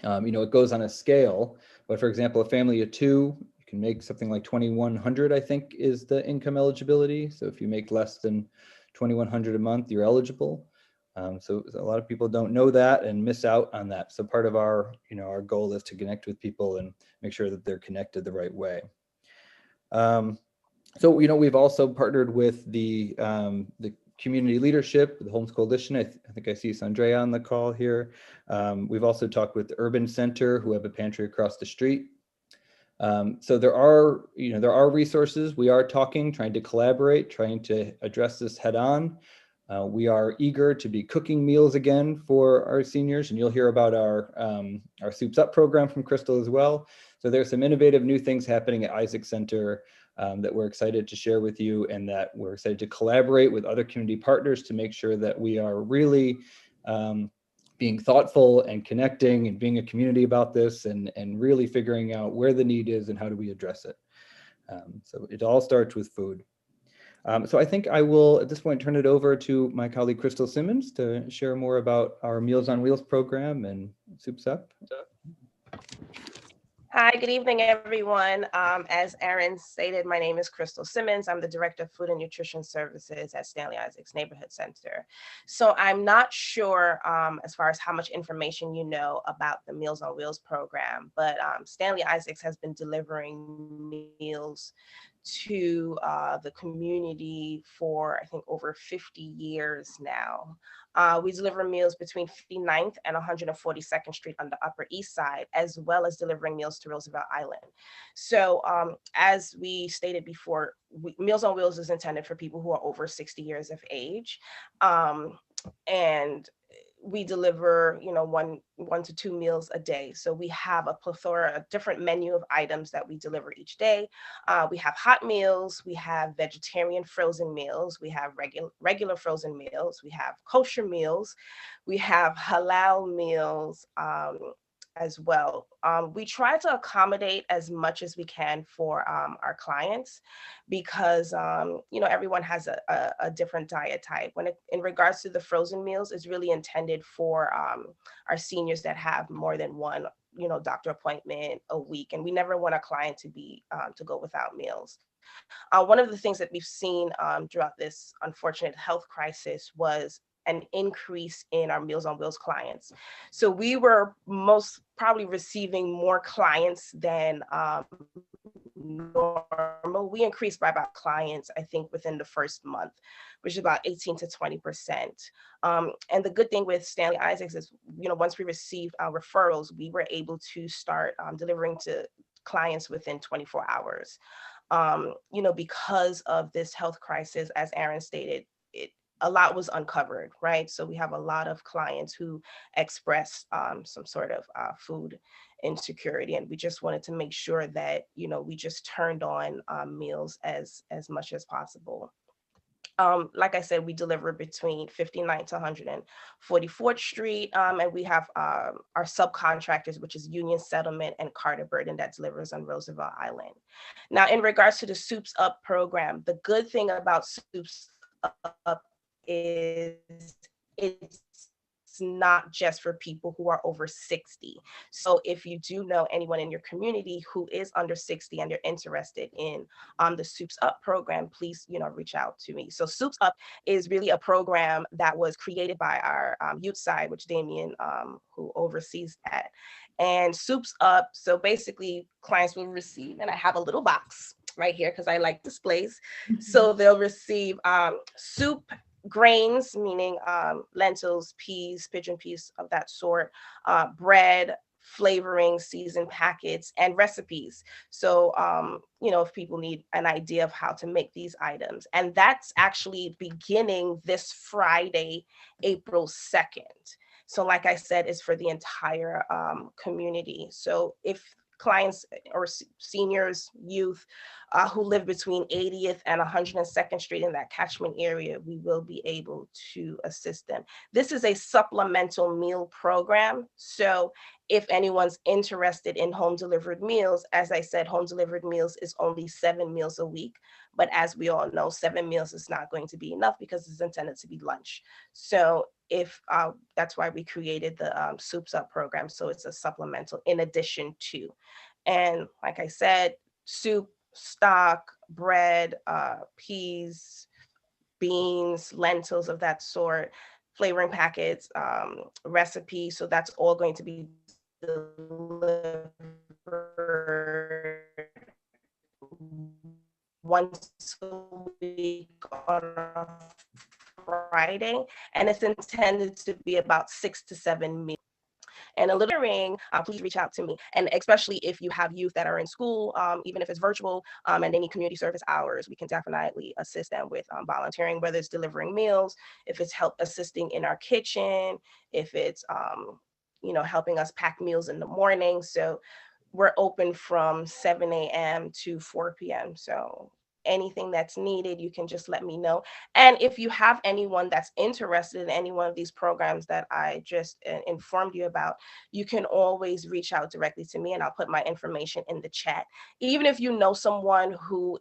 it goes on a scale, but for example, a family of two, you can make something like 2,100, I think is the income eligibility. So if you make less than 2,100 a month, you're eligible. So a lot of people don't know that and miss out on that. So part of our goal is to connect with people and make sure that they're connected the right way. So we've also partnered with the community leadership, the Homes Coalition. I think I see Sandrea on the call here. We've also talked with the Urban Center, who have a pantry across the street. So there are resources. We are trying to collaborate, trying to address this head on. We are eager to be cooking meals again for our seniors, and you'll hear about our Soups Up program from Crystal as well. So there's some innovative new things happening at Isaac Center that we're excited to share with you, and that we're excited to collaborate with other community partners to make sure that we are really being thoughtful and connecting and being a community about this, and really figuring out where the need is and how do we address it. So it all starts with food. So I think I will at this point turn it over to my colleague Crystal Simmons to share more about our Meals on Wheels program and Soups Up. Hi, good evening, everyone. As Aaron stated, my name is Crystal Simmons. I'm the Director of Food and Nutrition Services at Stanley Isaacs Neighborhood Center. So I'm not sure as far as how much information you know about the Meals on Wheels program, but Stanley Isaacs has been delivering meals to the community for, I think, over 50 years now. We deliver meals between 59th and 142nd Street on the Upper East Side, as well as delivering meals to Roosevelt Island. So as we stated before, Meals on Wheels is intended for people who are over 60 years of age. And we deliver, 1 to 2 meals a day. So we have a plethora, a different menu of items that we deliver each day. We have hot meals, we have vegetarian frozen meals, we have regular frozen meals, we have kosher meals, we have halal meals as well. We try to accommodate as much as we can for our clients, because everyone has a different diet type. In regards to the frozen meals, it's really intended for our seniors that have more than one doctor appointment a week, and we never want a client to go without meals. One of the things that we've seen throughout this unfortunate health crisis was an increase in our Meals on Wheels clients. So we were most probably receiving more clients than normal. We increased by about clients, I think, within the first month, which is about 18 to 20%. And the good thing with Stanley Isaacs is, once we received our referrals, we were able to start delivering to clients within 24 hours. Because of this health crisis, as Aaron stated, a lot was uncovered, right? So we have a lot of clients who express some sort of food insecurity, and we just wanted to make sure that, we just turned on meals as much as possible. Like I said, we deliver between 59th to 144th Street, and we have our subcontractors, which is Union Settlement and Carter Burden, that delivers on Roosevelt Island. Now, in regards to the Soups Up program, the good thing about Soups Up is it's not just for people who are over 60. So if you do know anyone in your community who is under 60 and you're interested in the Soups Up program, please, reach out to me. So Soups Up is really a program that was created by our youth side, which Damien, who oversees that. And Soups Up, so basically clients will receive, and I have a little box right here because I like displays. So they'll receive soup, grains, meaning lentils, peas, pigeon peas of that sort, bread, flavoring, seasoned packets, and recipes. So, if people need an idea of how to make these items. And that's actually beginning this Friday, April 2nd. So like I said, it's for the entire community. So if clients or seniors, youth who live between 80th and 102nd Street in that catchment area, we will be able to assist them. This is a supplemental meal program. So if anyone's interested in home delivered meals, as I said, home delivered meals is only 7 meals a week. But as we all know, 7 meals is not going to be enough because it's intended to be lunch. So if that's why we created the Soups Up program. So it's a supplemental in addition to. And like I said, soup, stock, bread, peas, beans, lentils of that sort, flavoring packets, recipes. So that's all going to be delivered once a week on a Friday, and it's intended to be about 6 to 7 meals. And a little ring, please reach out to me. And especially if you have youth that are in school, even if it's virtual, and they need community service hours, we can definitely assist them with volunteering, whether it's delivering meals, if it's help assisting in our kitchen, if it's, helping us pack meals in the morning. So we're open from 7 a.m. to 4 p.m. So anything that's needed, you can just let me know. And if you have anyone that's interested in any one of these programs that I just informed you about, you can always reach out directly to me, and I'll put my information in the chat. Even if you know someone who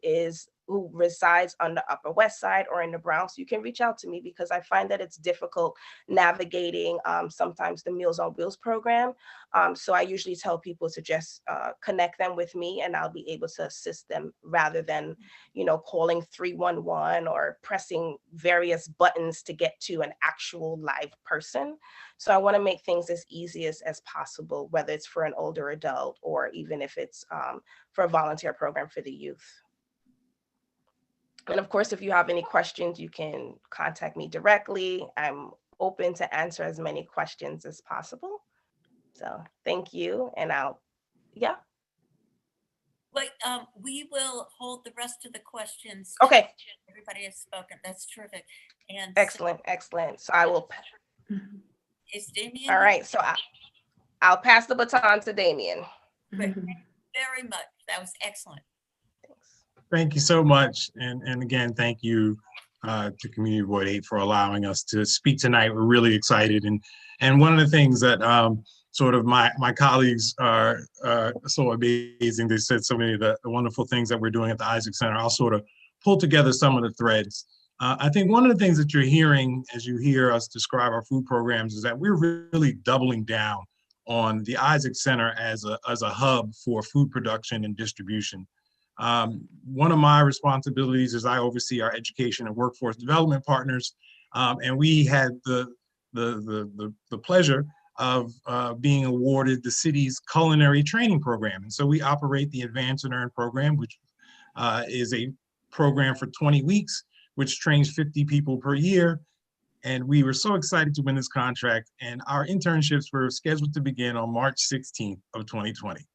resides on the Upper West Side or in the Bronx, you can reach out to me, because I find that it's difficult navigating sometimes the Meals on Wheels program. So I usually tell people to just connect them with me, and I'll be able to assist them rather than, calling 311 or pressing various buttons to get to an actual live person. So I want to make things as easy as possible, whether it's for an older adult or even if it's for a volunteer program for the youth. And of course, if you have any questions, you can contact me directly. I'm open to answer as many questions as possible. So thank you. And But we will hold the rest of the questions. Okay. Everybody has spoken. That's terrific. And excellent. So I will. Is Damien? All right. So I'll pass the baton to Damien. Thank you very much. That was excellent. Thank you so much. And again, thank you to Community Board 8 for allowing us to speak tonight. We're really excited. And one of the things that sort of my colleagues are so amazing, they said so many of the wonderful things that we're doing at the Isaac Center. I'll sort of pull together some of the threads. I think one of the things that you're hearing as you hear us describe our food programs is that we're really doubling down on the Isaac Center as a hub for food production and distribution. One of my responsibilities is I oversee our education and workforce development partners, and we had the pleasure of being awarded the city's culinary training program. And so we operate the Advance and Earn program, which is a program for 20 weeks, which trains 50 people per year. And we were so excited to win this contract, and our internships were scheduled to begin on March 16th of 2020.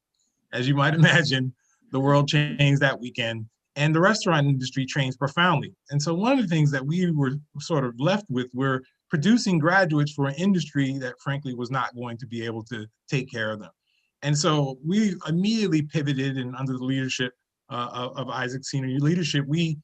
As you might imagine, the world changed that weekend, and the restaurant industry changed profoundly. And so one of the things that we were sort of left with were producing graduates for an industry that frankly was not going to be able to take care of them. And so we immediately pivoted, and under the leadership of Isaac Senior Leadership, we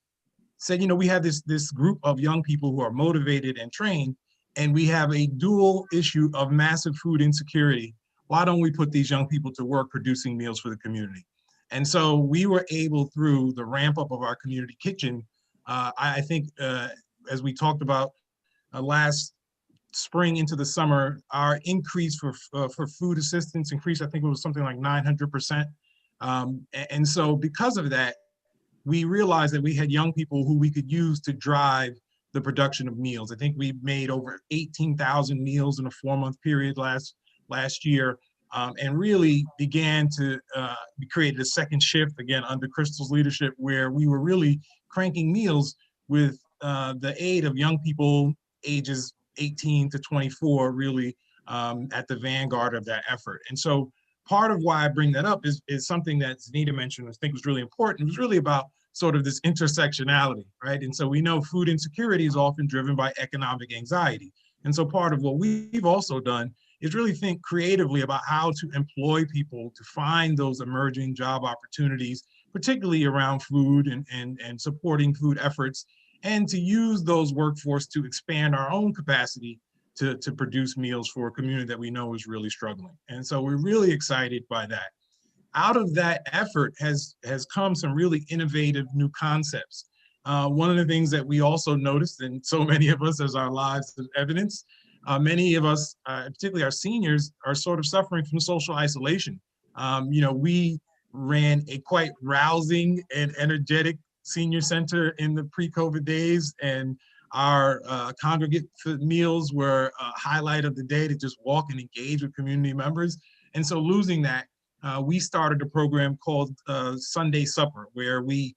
said, we have this group of young people who are motivated and trained, and we have a dual issue of massive food insecurity. Why don't we put these young people to work producing meals for the community? And so we were able, through the ramp up of our community kitchen, I think as we talked about last spring into the summer, our increase for food assistance increased, I think it was something like 900%. And so because of that, we realized that we had young people who we could use to drive the production of meals. I think we made over 18,000 meals in a 4-month period last year. And really began to we created a second shift, again, under Crystal's leadership, where we were really cranking meals with the aid of young people ages 18 to 24, really at the vanguard of that effort. And so part of why I bring that up is something that Zanita mentioned, I think was really important. It was really about sort of this intersectionality, right? And so we know food insecurity is often driven by economic anxiety. And so part of what we've also done is really think creatively about how to employ people to find those emerging job opportunities, particularly around food and supporting food efforts, and to use those workforce to expand our own capacity to produce meals for a community that we know is really struggling. And so we're really excited by that. Out of that effort has come some really innovative new concepts. One of the things that we also noticed, and so many of us as our lives have evidence, many of us, particularly our seniors, are sort of suffering from social isolation. We ran a quite rousing and energetic senior center in the pre-COVID days, and our congregate meals were a highlight of the day to just walk and engage with community members. And so losing that, we started a program called Sunday Supper, where we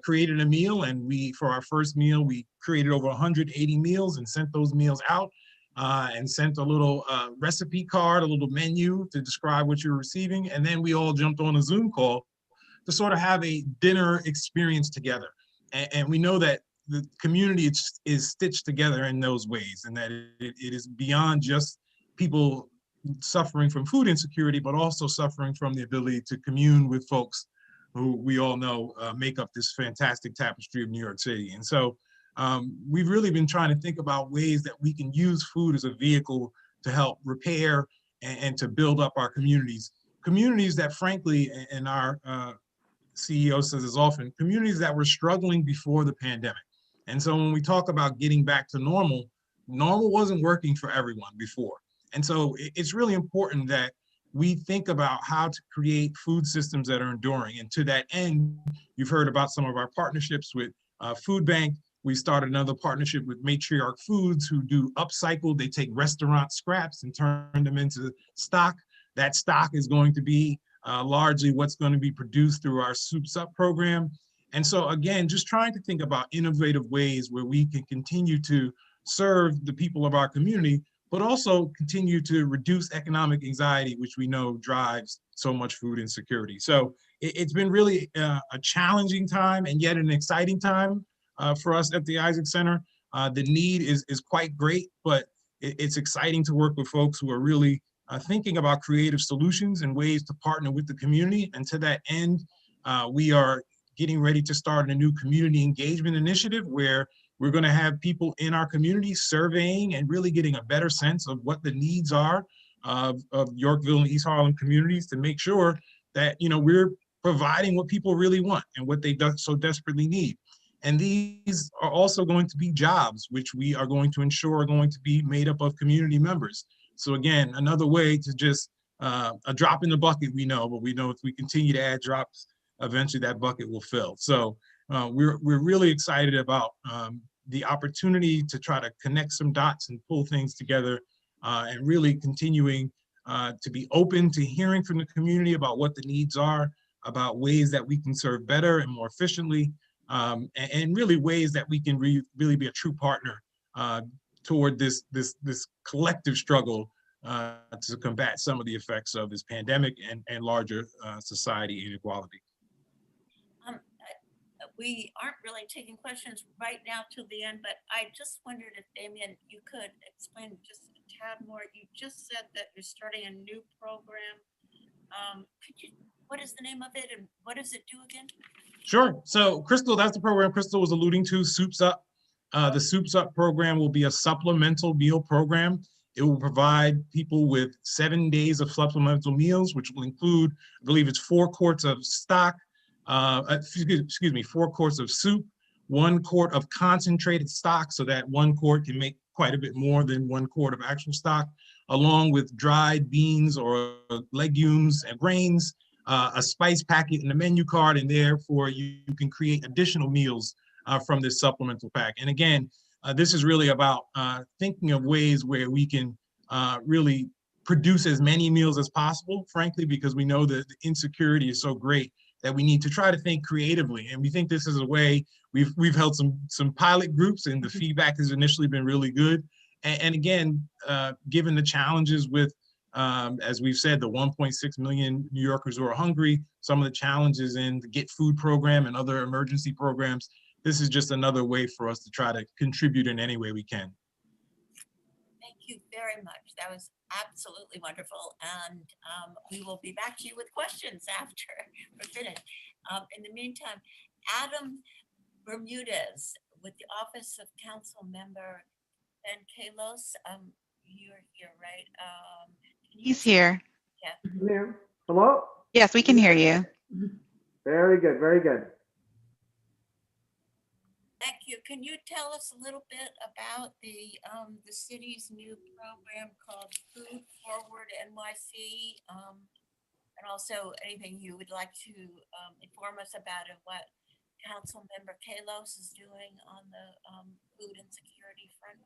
created a meal, and for our first meal, we created over 180 meals and sent those meals out and sent a little recipe card, a little menu to describe what you're receiving. And then we all jumped on a Zoom call to sort of have a dinner experience together. And we know that the community is stitched together in those ways, and that it is beyond just people suffering from food insecurity, but also suffering from the ability to commune with folks who we all know make up this fantastic tapestry of New York City. And so we've really been trying to think about ways that we can use food as a vehicle to help repair and to build up our communities that, frankly, and our CEO says as often, communities that were struggling before the pandemic. And so when we talk about getting back to normal, normal wasn't working for everyone before. And so it's really important that we think about how to create food systems that are enduring. And to that end, you've heard about some of our partnerships with Food Bank. We started another partnership with Matriarch Foods, who do upcycle. They take restaurant scraps and turn them into stock. That stock is going to be largely what's going to be produced through our Soups Up program. And so again, just trying to think about innovative ways where we can continue to serve the people of our community, but also continue to reduce economic anxiety, which we know drives so much food insecurity. So it's been really a challenging time and yet an exciting time for us at the Isaac Center. The need is quite great, but it's exciting to work with folks who are really thinking about creative solutions and ways to partner with the community. And to that end, we are getting ready to start a new community engagement initiative where we're going to have people in our community surveying and really getting a better sense of what the needs are of Yorkville and East Harlem communities, to make sure that we're providing what people really want and what they so desperately need. And these are also going to be jobs, which we are going to ensure are going to be made up of community members. So again, another way to just a drop in the bucket, we know, but we know if we continue to add drops, eventually that bucket will fill. So we're really excited about the opportunity to try to connect some dots and pull things together, and really continuing to be open to hearing from the community about what the needs are, about ways that we can serve better and more efficiently, and really ways that we can really be a true partner toward this collective struggle to combat some of the effects of this pandemic and larger society inequality. We aren't really taking questions right now till the end, but I just wondered if, Damien, you could explain just a tad more. You just said that you're starting a new program. What is the name of it and what does it do again? Sure. So Crystal, that's the program Crystal was alluding to, Soups Up. The Soups Up program will be a supplemental meal program. It will provide people with 7 days of supplemental meals, which will include, I believe it's 4 quarts of stock, 4 quarts of soup, 1 quart of concentrated stock, so that 1 quart can make quite a bit more than 1 quart of actual stock, along with dried beans or legumes and grains, a spice packet and a menu card, and therefore you can create additional meals from this supplemental pack. And again, this is really about thinking of ways where we can really produce as many meals as possible, frankly, because we know that the insecurity is so great that we need to try to think creatively. And we think this is a way, we've held some pilot groups, and the feedback has initially been really good. And again, given the challenges with, as we've said, the 1.6 million New Yorkers who are hungry, some of the challenges in the Get Food program and other emergency programs, this is just another way for us to try to contribute in any way we can. Thank you very much. That was absolutely wonderful. And we will be back to you with questions after we're finished. In the meantime, Adam Bermudez with the Office of Council Member Ben Kalos, you're here, right? He's here. Yeah. Here. Hello? Yes, we can hear you. Very good, very good. Thank you. Can you tell us a little bit about the city's new program called Food Forward NYC? And also anything you would like to inform us about and what Council Member Kalos is doing on the food insecurity front?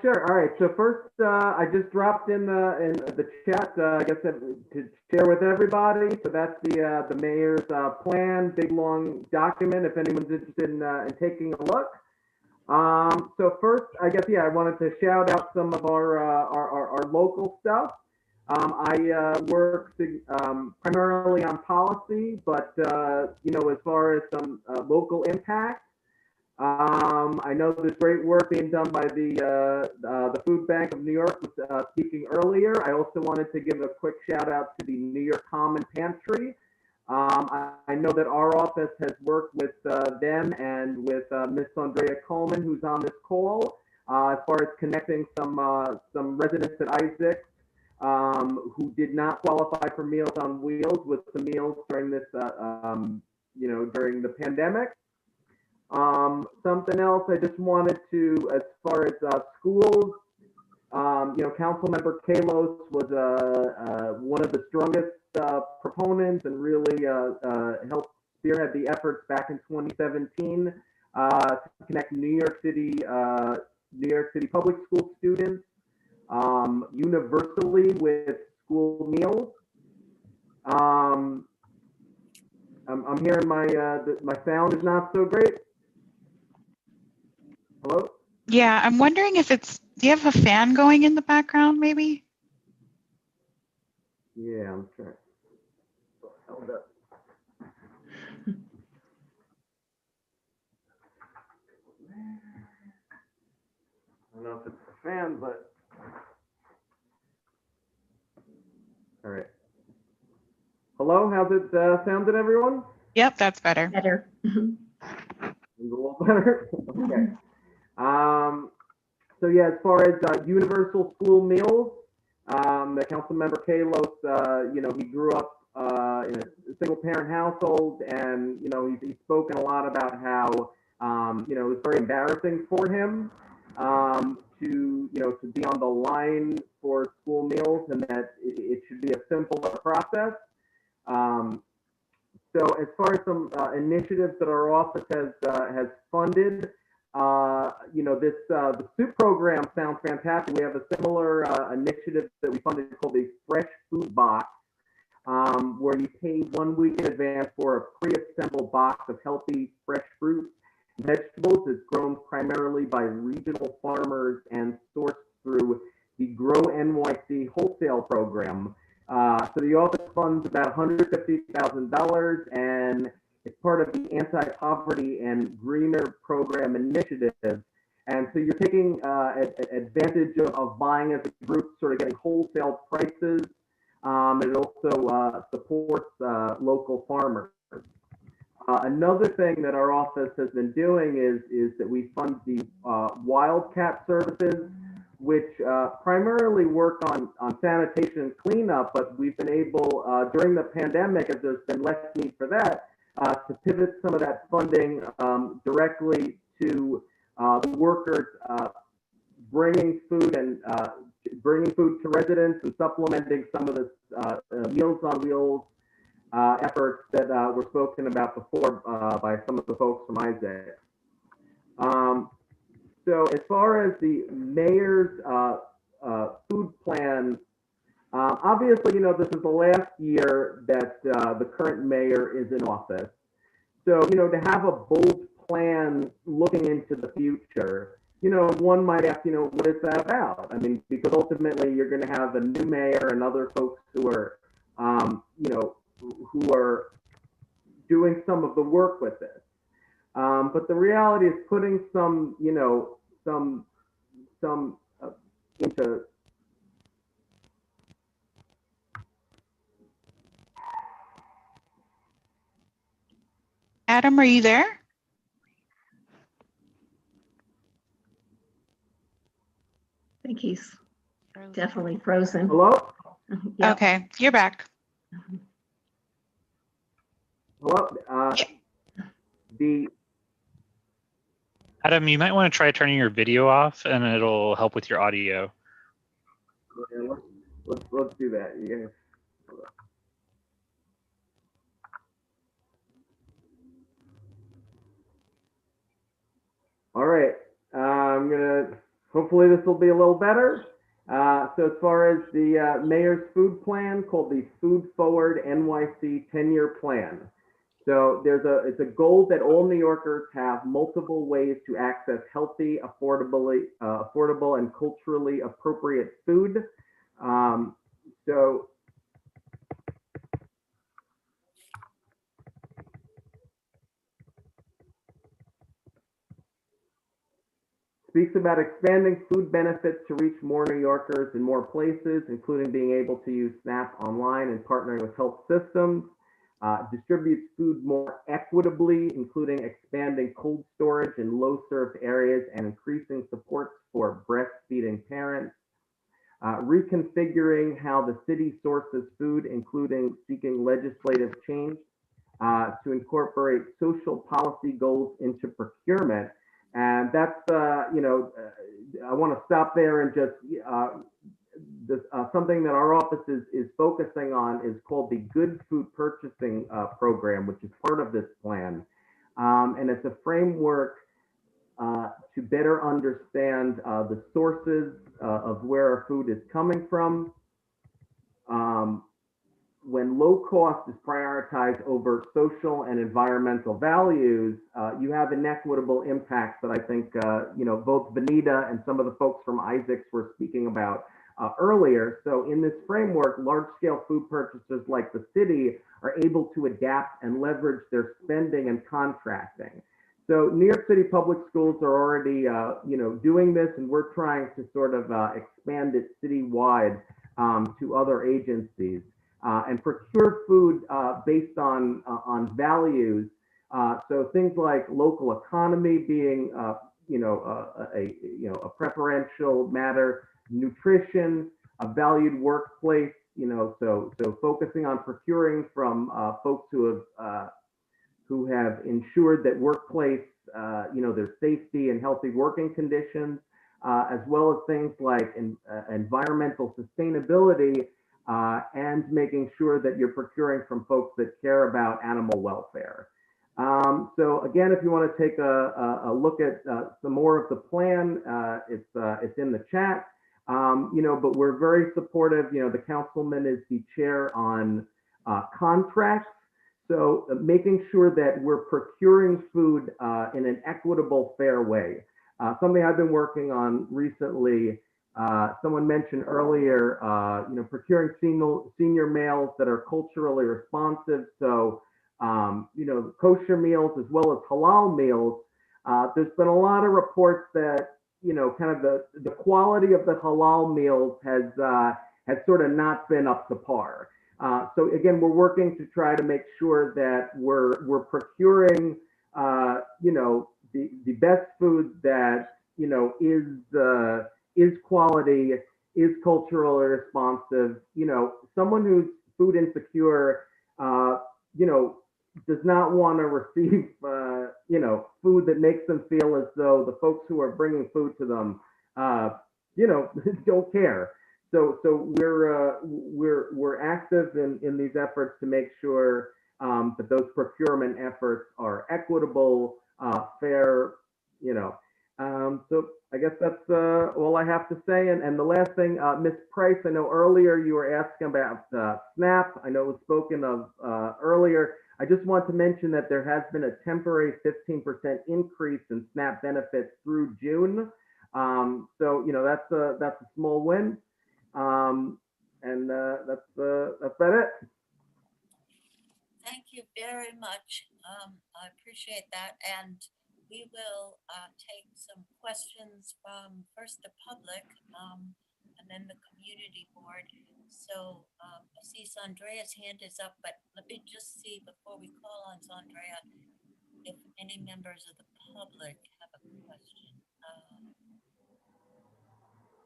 Sure. All right. So first, I just dropped in the chat, I guess, to share with everybody. So that's the mayor's plan, big long document. If anyone's interested in taking a look. So first, I guess, yeah, I wanted to shout out some of our local stuff. I work primarily on policy, but as far as some local impact. I know there's great work being done by the Food Bank of New York, speaking earlier. I also wanted to give a quick shout out to the New York Common Pantry. I know that our office has worked with them and with Miss Andrea Coleman, who's on this call, as far as connecting some residents at Isaac who did not qualify for Meals on Wheels with some meals during this, during the pandemic. Something else I just wanted to, as far as schools, Councilmember Kalos was one of the strongest proponents and really helped spearhead the efforts back in 2017 to connect New York City public school students universally with school meals. I'm hearing my sound is not so great. Hello? Yeah, I'm wondering if do you have a fan going in the background, maybe? Yeah, I'm trying. Hold up. I don't know if it's the fan, but all right. Hello, how's it sounded, everyone? Yep, that's better. Better. A little better. Okay. So yeah, as far as universal school meals, the Councilmember Kalos, he grew up in a single-parent household, and he's spoken a lot about how it was very embarrassing for him to be on the line for school meals, and that it should be a simpler process. So as far as some initiatives that our office has funded, the soup program sounds fantastic. We have a similar initiative that we funded called the Fresh Food Box, where you pay 1 week in advance for a pre-assembled box of healthy fresh fruit and vegetables. It's grown primarily by regional farmers and sourced through the Grow NYC wholesale program. So the office funds about $150,000, and it's part of the Anti-Poverty and Greener Program initiative. And so you're taking advantage of buying as a group, sort of getting wholesale prices. It also supports local farmers. Another thing that our office has been doing is that we fund the Wildcat services, which primarily work on sanitation and cleanup, but we've been able, during the pandemic, as there's been less need for that, to pivot some of that funding directly to the workers bringing food to residents and supplementing some of the Meals on Wheels efforts that were spoken about before by some of the folks from Isaac. So as far as the mayor's food plan, obviously, this is the last year that the current mayor is in office. So, to have a bold plan looking into the future, one might ask, what is that about? I mean, because ultimately you're going to have a new mayor and other folks who are, who are doing some of the work with this. But the reality is putting some some into. Adam, are you there? I think he's definitely frozen. Hello? Yep. Okay, you're back. Hello? Adam, you might want to try turning your video off and it'll help with your audio. Let's do that. You guys. All right. Hopefully this will be a little better. So as far as the mayor's food plan called the Food Forward NYC 10-year plan. So it's a goal that all New Yorkers have multiple ways to access healthy, affordable and culturally appropriate food. So speaks about expanding food benefits to reach more New Yorkers in more places, including being able to use SNAP online and partnering with health systems. Distributes food more equitably, including expanding cold storage in low-served areas and increasing support for breastfeeding parents. Reconfiguring how the city sources food, including seeking legislative change to incorporate social policy goals into procurement. And that's, I want to stop there and just, something that our office is focusing on is called the Good Food Purchasing Program, which is part of this plan. And it's a framework to better understand the sources of where our food is coming from. When low cost is prioritized over social and environmental values, you have inequitable impacts that I think, both Benita and some of the folks from Isaacs were speaking about earlier. So in this framework, large-scale food purchasers like the city are able to adapt and leverage their spending and contracting. So New York City Public Schools are already, doing this, and we're trying to sort of expand it citywide to other agencies and procure food based on values. So things like local economy being, a preferential matter, nutrition, a valued workplace, so focusing on procuring from folks who have ensured that workplace, their safety and healthy working conditions, as well as things like environmental sustainability, and making sure that you're procuring from folks that care about animal welfare. So again, if you want to take a look at some more of the plan, it's in the chat. But we're very supportive. The councilman is the chair on contracts. So making sure that we're procuring food in an equitable, fair way. Something I've been working on recently, someone mentioned earlier, procuring senior meals that are culturally responsive. So, kosher meals as well as halal meals. There's been a lot of reports that, kind of the quality of the halal meals has sort of not been up to par. So again, we're working to try to make sure that we're procuring, the best food that, is quality, is culturally responsive. Someone who's food insecure, does not want to receive, food that makes them feel as though the folks who are bringing food to them, don't care. So we're active in these efforts to make sure that those procurement efforts are equitable, fair, So I guess that's all I have to say. And the last thing, Ms. Price, I know earlier you were asking about SNAP. I know it was spoken of earlier. I just want to mention that there has been a temporary 15% increase in SNAP benefits through June. So that's a small win. And that's about it. Thank you very much. I appreciate that. And we will take some questions from first the public and then the community board. So I see Sandrea's hand is up, but let me just see before we call on Sandrea if any members of the public have a question.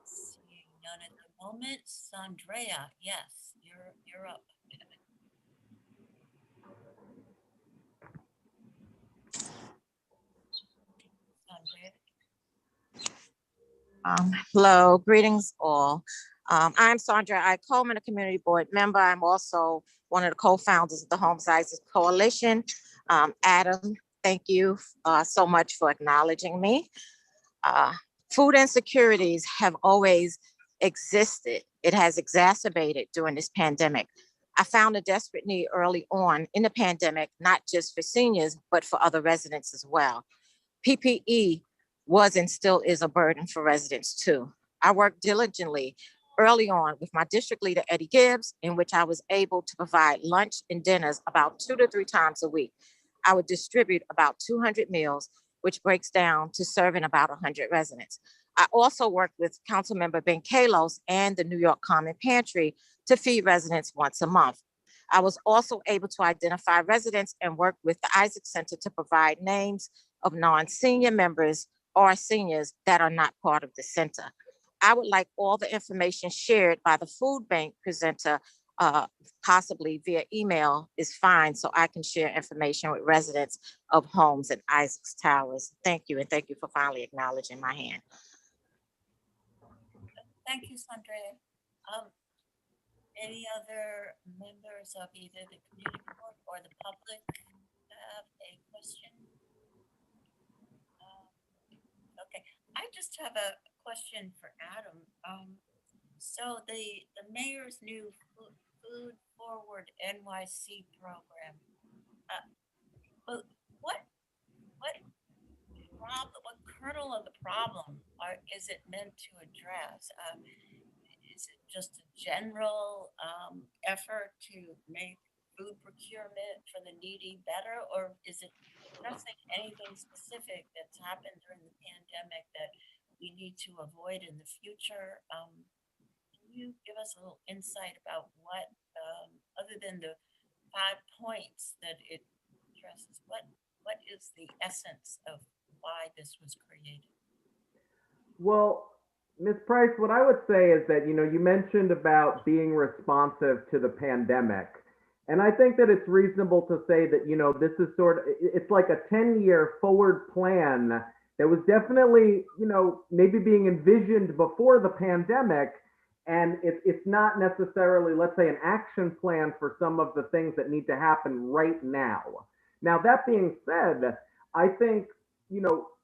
Seeing none at the moment. Sandrea, yes, you're up. Sandrea. Hello, greetings all. I'm Sandra I. Coleman, a community board member. I'm also one of the co-founders of the Home Sizes Coalition. Adam, thank you so much for acknowledging me. Food insecurities have always existed. It has exacerbated during this pandemic. I found a desperate need early on in the pandemic, not just for seniors, but for other residents as well. PPE was and still is a burden for residents too. I worked diligently early on with my district leader, Eddie Gibbs, in which I was able to provide lunch and dinners about 2 to 3 times a week. I would distribute about 200 meals, which breaks down to serving about 100 residents. I also worked with Councilmember Ben Kalos and the New York Common Pantry to feed residents once a month. I was also able to identify residents and work with the Isaac Center to provide names of non-senior members or seniors that are not part of the center. I would like all the information shared by the food bank presenter, possibly via email is fine, so I can share information with residents of homes in Isaacs Towers. Thank you, and thank you for finally acknowledging my hand. Thank you, Sandra. Any other members of either the community board or the public have a question? Okay, I just have a question for Adam. So the mayor's new Food Forward NYC program, what kernel of the problem is it meant to address? Is it just a general effort to make food procurement for the needy better, or is it addressing anything specific that's happened during the pandemic that we need to avoid in the future? Can you give us a little insight about what, other than the 5 points that it addresses, what is the essence of why this was created? Well, Ms. Price, what I would say is that, you mentioned about being responsive to the pandemic. And I think that it's reasonable to say that, this is it's like a 10-year forward plan that was definitely, maybe being envisioned before the pandemic. And it's not necessarily, let's say, an action plan for some of the things that need to happen right now. Now, that being said, I think,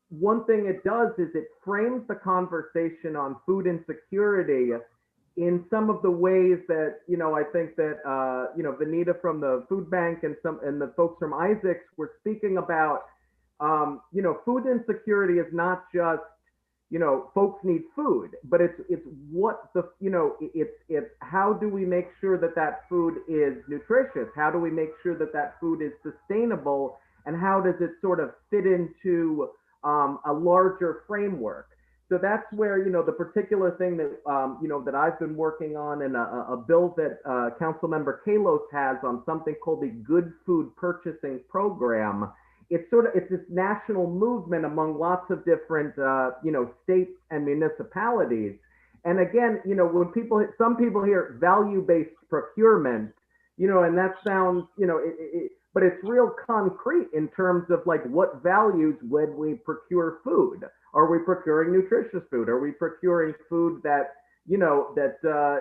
one thing it does is it frames the conversation on food insecurity in some of the ways that, I think that, Vanita from the food bank and the folks from Isaacs were speaking about, food insecurity is not just, folks need food, but it's what the, it's how do we make sure that that food is nutritious? How do we make sure that that food is sustainable? And how does it sort of fit into a larger framework? So that's where, the particular thing that, that I've been working on, and a bill that Councilmember Kalos has on something called the Good Food Purchasing Program. It's this national movement among lots of different, states and municipalities. And again, when some people hear value-based procurement, and that sounds, but it's real concrete in terms of like what values when we procure food. Are we procuring nutritious food? Are we procuring food that,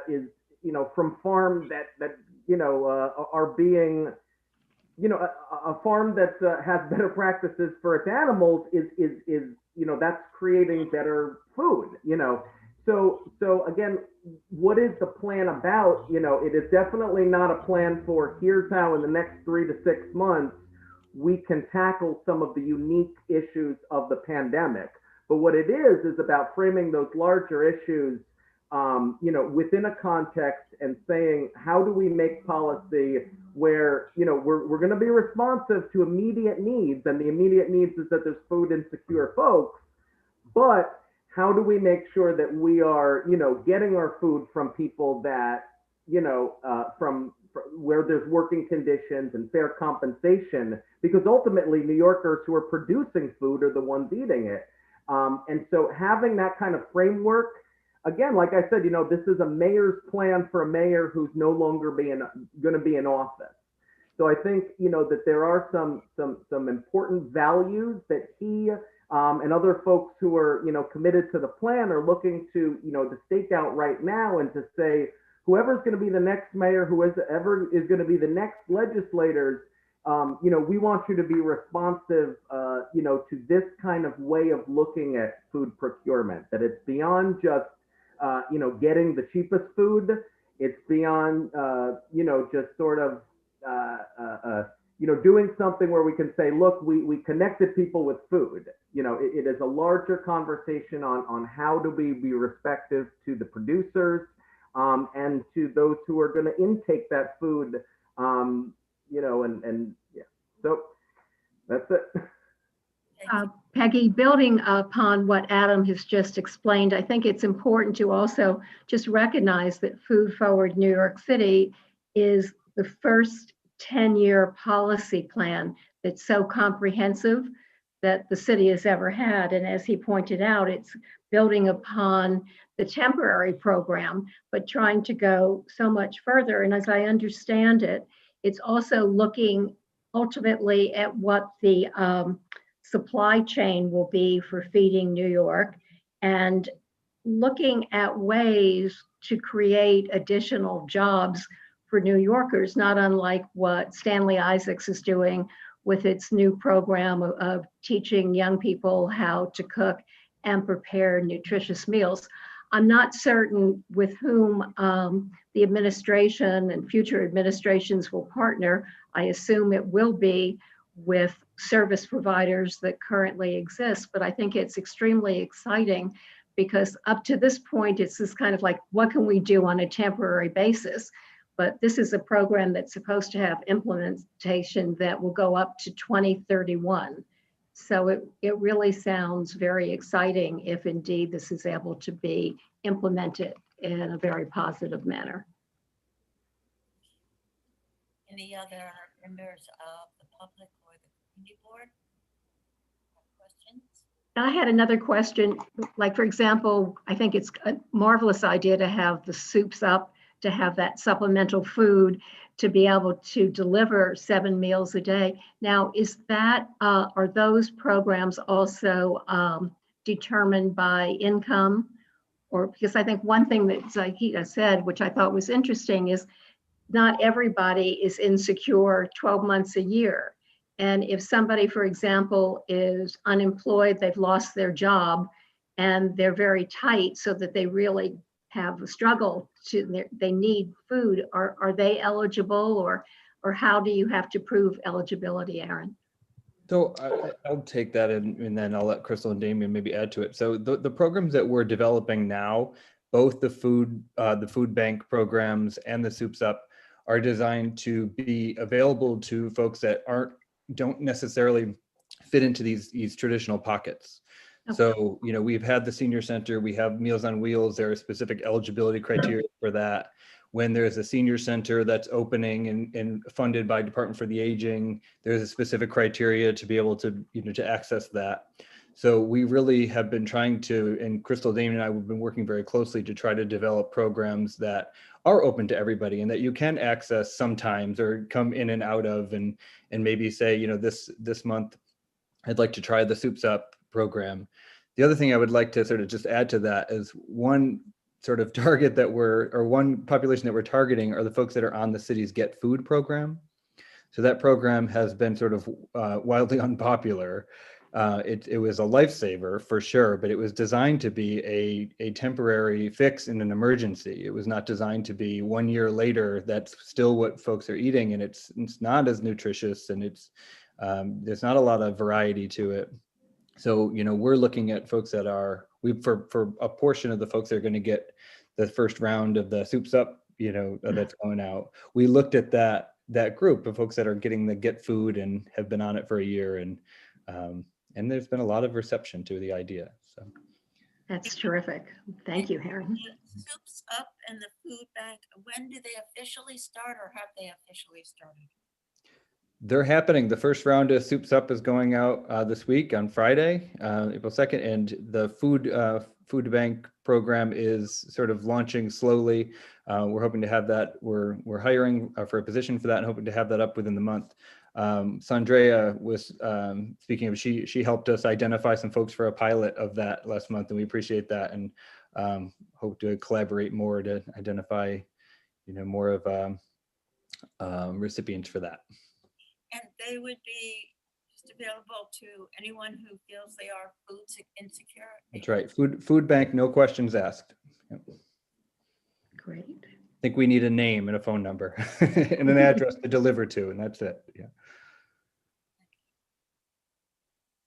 is, from farm that are being, a farm that has better practices for its animals is, that's creating better food, So again, what is the plan about? It is definitely not a plan for here's how in the next 3 to 6 months we can tackle some of the unique issues of the pandemic. But what it is about framing those larger issues, within a context and saying, how do we make policy where, you know, we're going to be responsive to immediate needs, and the immediate needs is that there's food insecure folks, but how do we make sure that we are, you know, getting our food from people that, you know, from where there's working conditions and fair compensation, because ultimately New Yorkers who are producing food are the ones eating it. And so having that kind of framework, again, like I said, you know, this is a mayor's plan for a mayor who's no longer going to be in office. So I think, you know, that there are some important values that he and other folks who are, you know, committed to the plan are looking to, you know, to stake out right now, and to say, whoever's going to be the next mayor, whoever is going to be the next legislators, you know, we want you to be responsive, you know, to this kind of way of looking at food procurement, that it's beyond just, you know, getting the cheapest food. It's beyond, you know, just sort of, you know, doing something where we can say, look, we connected people with food. You know, it is a larger conversation on how do we be respectful to the producers, and to those who are going to intake that food, you know, and yeah, so that's it. Peggy, building upon what Adam has just explained, I think it's important to also just recognize that Food Forward New York City is the first 10-year policy plan that's so comprehensive that the city has ever had. And as he pointed out, it's building upon the temporary program, but trying to go so much further. And as I understand it, it's also looking ultimately at what the supply chain will be for feeding New York, and looking at ways to create additional jobs for New Yorkers, not unlike what Stanley Isaacs is doing with its new program of teaching young people how to cook and prepare nutritious meals. I'm not certain with whom the administration and future administrations will partner. I assume it will be with service providers that currently exist, but I think it's extremely exciting, because up to this point, it's this kind of like, what can we do on a temporary basis? But this is a program that's supposed to have implementation that will go up to 2031. So it really sounds very exciting if indeed this is able to be implemented in a very positive manner. Any other members of the public or the community board have questions? I had another question, like, for example, I think it's a marvelous idea to have the soups up, to have that supplemental food, to be able to deliver 7 meals a day. Now, is that, are those programs also determined by income? Or, because I think one thing that Zahida said, which I thought was interesting, is not everybody is insecure 12 months a year. And if somebody, for example, is unemployed, they've lost their job, and they're very tight so that they really have a struggle to, they need food, are they eligible, or how do you have to prove eligibility, Aaron? So I'll take that, and then I'll let Crystal and Damien maybe add to it. So the programs that we're developing now, both the food bank programs and the Soups Up, are designed to be available to folks that don't necessarily fit into these traditional pockets. Okay. So, you know, we've had the senior center, we have Meals on Wheels, there are specific eligibility criteria for that. When there's a senior center that's opening and funded by Department for the Aging, there's a specific criteria to be able to, you know, to access that. So we really have been trying to, and Crystal, Damien, and I have been working very closely to try to develop programs that are open to everybody and that you can access sometimes or come in and out of, and maybe say, you know, this month I'd like to try the Soups Up program. The other thing I would like to sort of just add to that is one sort of target that one population that we're targeting are the folks that are on the city's Get Food program. So that program has been sort of wildly unpopular. It was a lifesaver for sure, but it was designed to be a temporary fix in an emergency. It was not designed to be 1 year later, that's still what folks are eating, and it's not as nutritious, and there's not a lot of variety to it. So, you know, we're looking at folks that for a portion of the folks that are going to get the first round of the Soups Up, you know, that's going out. We looked at that that group of folks that are getting the Get Food and have been on it for a year. And there's been a lot of reception to the idea. So That's terrific. Thank you, Heron. The Soups Up and the Food Bank, when do they officially start, or have they officially started? they're happening. The first round of Soups Up is going out this week on Friday, April 2nd, and the food bank program is sort of launching slowly. We're hoping to have that. We're hiring for a position for that and hoping to have that up within the month. Sandrea was speaking of, she helped us identify some folks for a pilot of that last month, and we appreciate that, and hope to collaborate more to identify, more of recipients for that. And they would be just available to anyone who feels they are food insecure. That's right. Food bank, no questions asked. Yep. Great. I think we need a name and a phone number and an address to deliver to, and that's it. Yeah.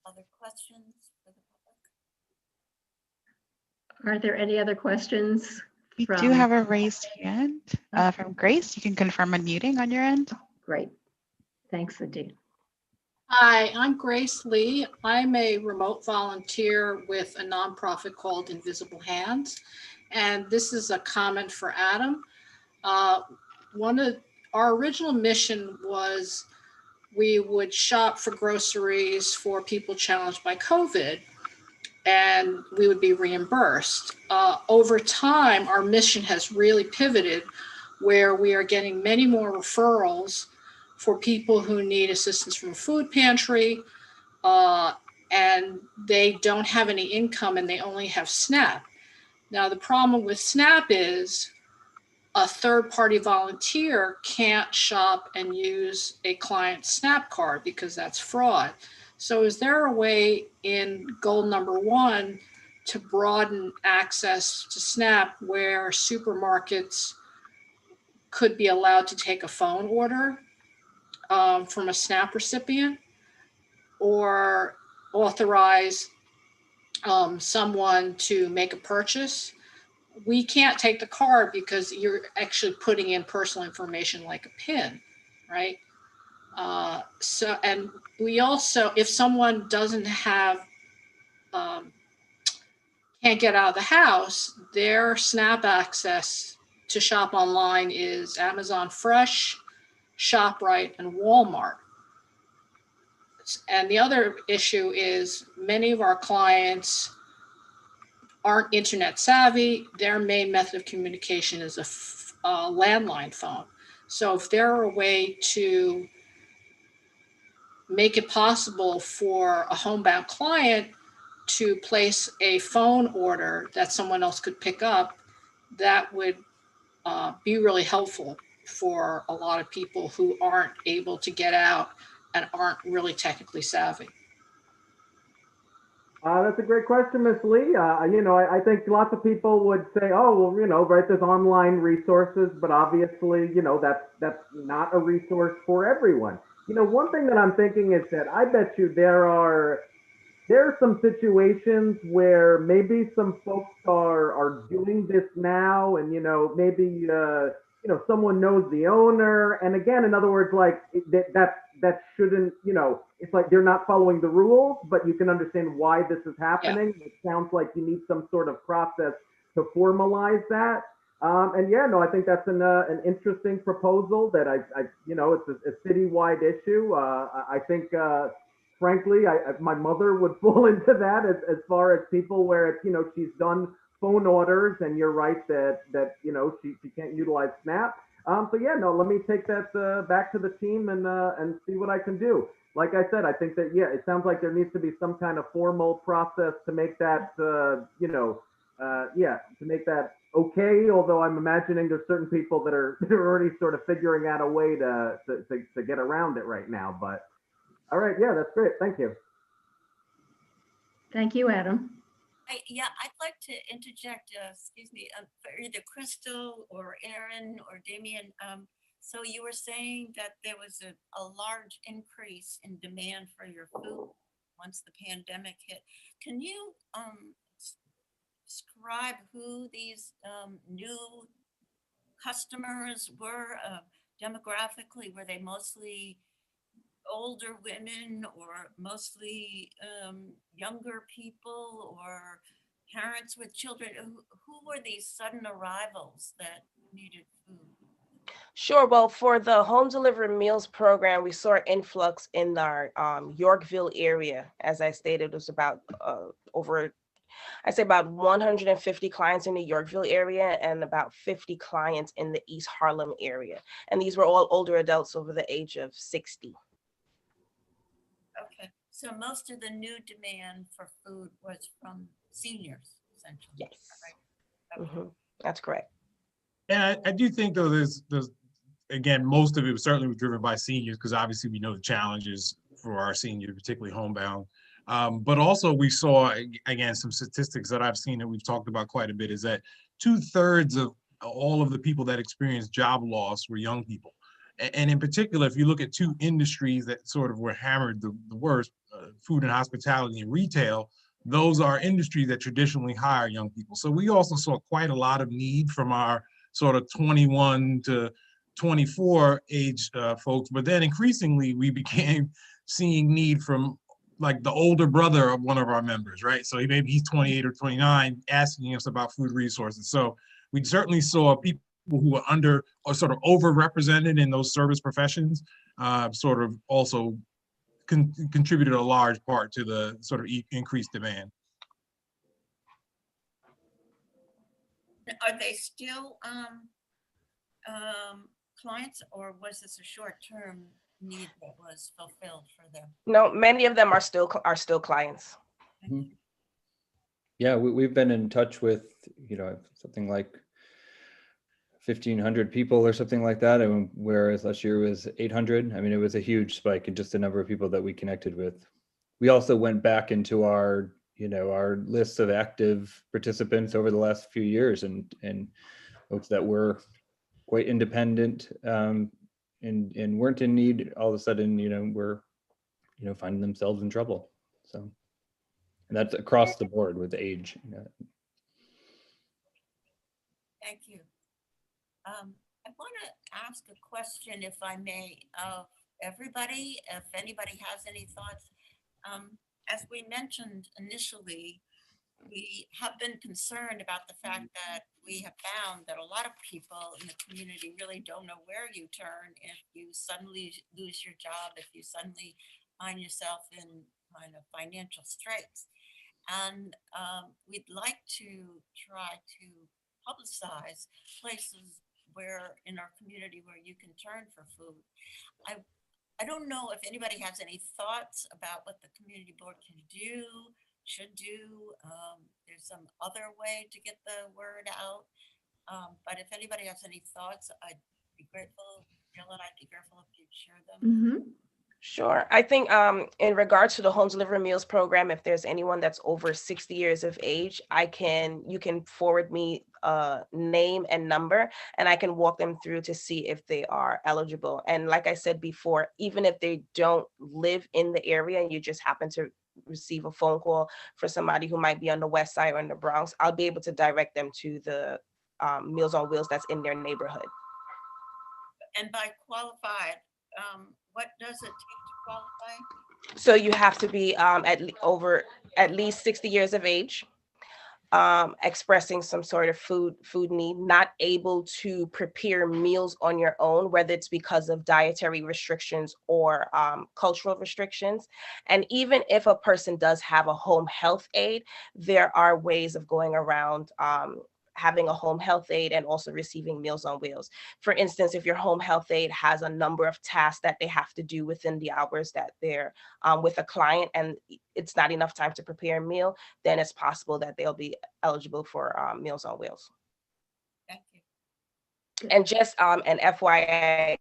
Other questions for the public? Are there any other questions? We do have a raised hand from Grace. You can confirm unmuting on your end. Great. Thanks, Adine. Hi, I'm Grace Lee. I'm a remote volunteer with a nonprofit called Invisible Hands. And this is a comment for Adam. One of our original mission was we would shop for groceries for people challenged by COVID, and we would be reimbursed. Over time, our mission has really pivoted where we are getting many more referrals for people who need assistance from a food pantry, and they don't have any income and they only have SNAP. Now, the problem with SNAP is a third-party volunteer can't shop and use a client's SNAP card because that's fraud. So is there a way in goal number 1 to broaden access to SNAP where supermarkets could be allowed to take a phone order from a SNAP recipient, or authorize someone to make a purchase? We can't take the card because you're actually putting in personal information like a PIN, right? So, and we also, if someone doesn't have, can't get out of the house, their SNAP access to shop online is Amazon Fresh, ShopRite, and Walmart. And the other issue is many of our clients aren't internet savvy. Their main method of communication is a landline phone. So if there are a way to make it possible for a homebound client to place a phone order that someone else could pick up, that would be really helpful for a lot of people who aren't able to get out and aren't really technically savvy. That's a great question, Ms. Lee. I think lots of people would say, oh, well, right, there's online resources, but obviously, that's not a resource for everyone. One thing that I'm thinking is that I bet you there are some situations where maybe some folks are doing this now, and maybe someone knows the owner, and again, in other words, like that shouldn't, it's like they're not following the rules, but you can understand why this is happening. Yeah. It sounds like you need some sort of process to formalize that. And yeah, no, I think that's an interesting proposal that it's a citywide issue. I think, frankly, my mother would fall into that as far as people where it's, she's done phone orders, and you're right that she can't utilize SNAP. So yeah, no, let me take that back to the team and see what I can do. Like I said, I think that, yeah, it sounds like there needs to be some kind of formal process to make that, to make that okay. Although I'm imagining there's certain people that are already sort of figuring out a way to get around it right now. But all right, yeah, that's great. Thank you. Thank you, Adam. I'd like to interject, excuse me, for either Crystal or Aaron or Damien. So you were saying that there was a large increase in demand for your food once the pandemic hit. Can you describe who these new customers were? demographically, were they mostly older women or mostly younger people or parents with children? Who were these sudden arrivals that needed food? Sure. Well, for the home delivery meals program, we saw an influx in our Yorkville area. As I stated, it was about I'd say about 150 clients in the Yorkville area and about 50 clients in the East Harlem area. And these were all older adults over the age of 60. Okay, so most of the new demand for food was from seniors, essentially. Yes. Right? Okay. Mm-hmm. That's correct. And I do think though there's again, most of it was certainly driven by seniors because obviously we know the challenges for our seniors, particularly homebound. But also we saw, again, some statistics that I've seen that we've talked about quite a bit is that 2/3 of all of the people that experienced job loss were young people. And in particular, if you look at two industries that sort of were hammered the worst, food and hospitality and retail, those are industries that traditionally hire young people. So we also saw quite a lot of need from our sort of 21 to 24 age folks, but then increasingly we became seeing need from like the older brother of one of our members, right? So maybe he's 28 or 29 asking us about food resources. So we certainly saw people who were under or sort of overrepresented in those service professions sort of also contributed a large part to the sort of increased demand. Are they still clients, or was this a short-term need that was fulfilled for them? No, many of them are still clients. Mm-hmm. Yeah, we've been in touch with, something like 1,500 people or something like that, and whereas last year was 800. I mean, it was a huge spike in just the number of people that we connected with. We also went back into our list of active participants over the last few years, and folks that were quite independent and weren't in need, all of a sudden, were finding themselves in trouble. So, and that's across the board with age. Thank you. I want to ask a question, if I may, of everybody, if anybody has any thoughts. As we mentioned initially, we have been concerned about the fact that we have found that a lot of people in the community really don't know where you turn if you suddenly lose your job, if you suddenly find yourself in kind of financial straits. And we'd like to try to publicize places where in our community where you can turn for food. I don't know if anybody has any thoughts about what the community board can do, should do. There's some other way to get the word out. But if anybody has any thoughts, I'd be grateful. Jill and I'd be grateful if you'd share them. Mm-hmm. Sure. I think in regards to the home delivery meals program, if there's anyone that's over 60 years of age, you can forward me a name and number, and I can walk them through to see if they are eligible. And like I said before, even if they don't live in the area and you just happen to receive a phone call for somebody who might be on the West Side or in the Bronx, I'll be able to direct them to the Meals on Wheels that's in their neighborhood. And by qualified, what does it take to qualify? So you have to be at least 60 years of age, expressing some sort of food need, not able to prepare meals on your own, whether it's because of dietary restrictions or cultural restrictions. And even if a person does have a home health aide, there are ways of going around having a home health aide and also receiving Meals on Wheels. For instance, if your home health aide has a number of tasks that they have to do within the hours that they're with a client and it's not enough time to prepare a meal, then it's possible that they'll be eligible for Meals on Wheels. Thank you. And just an FYI,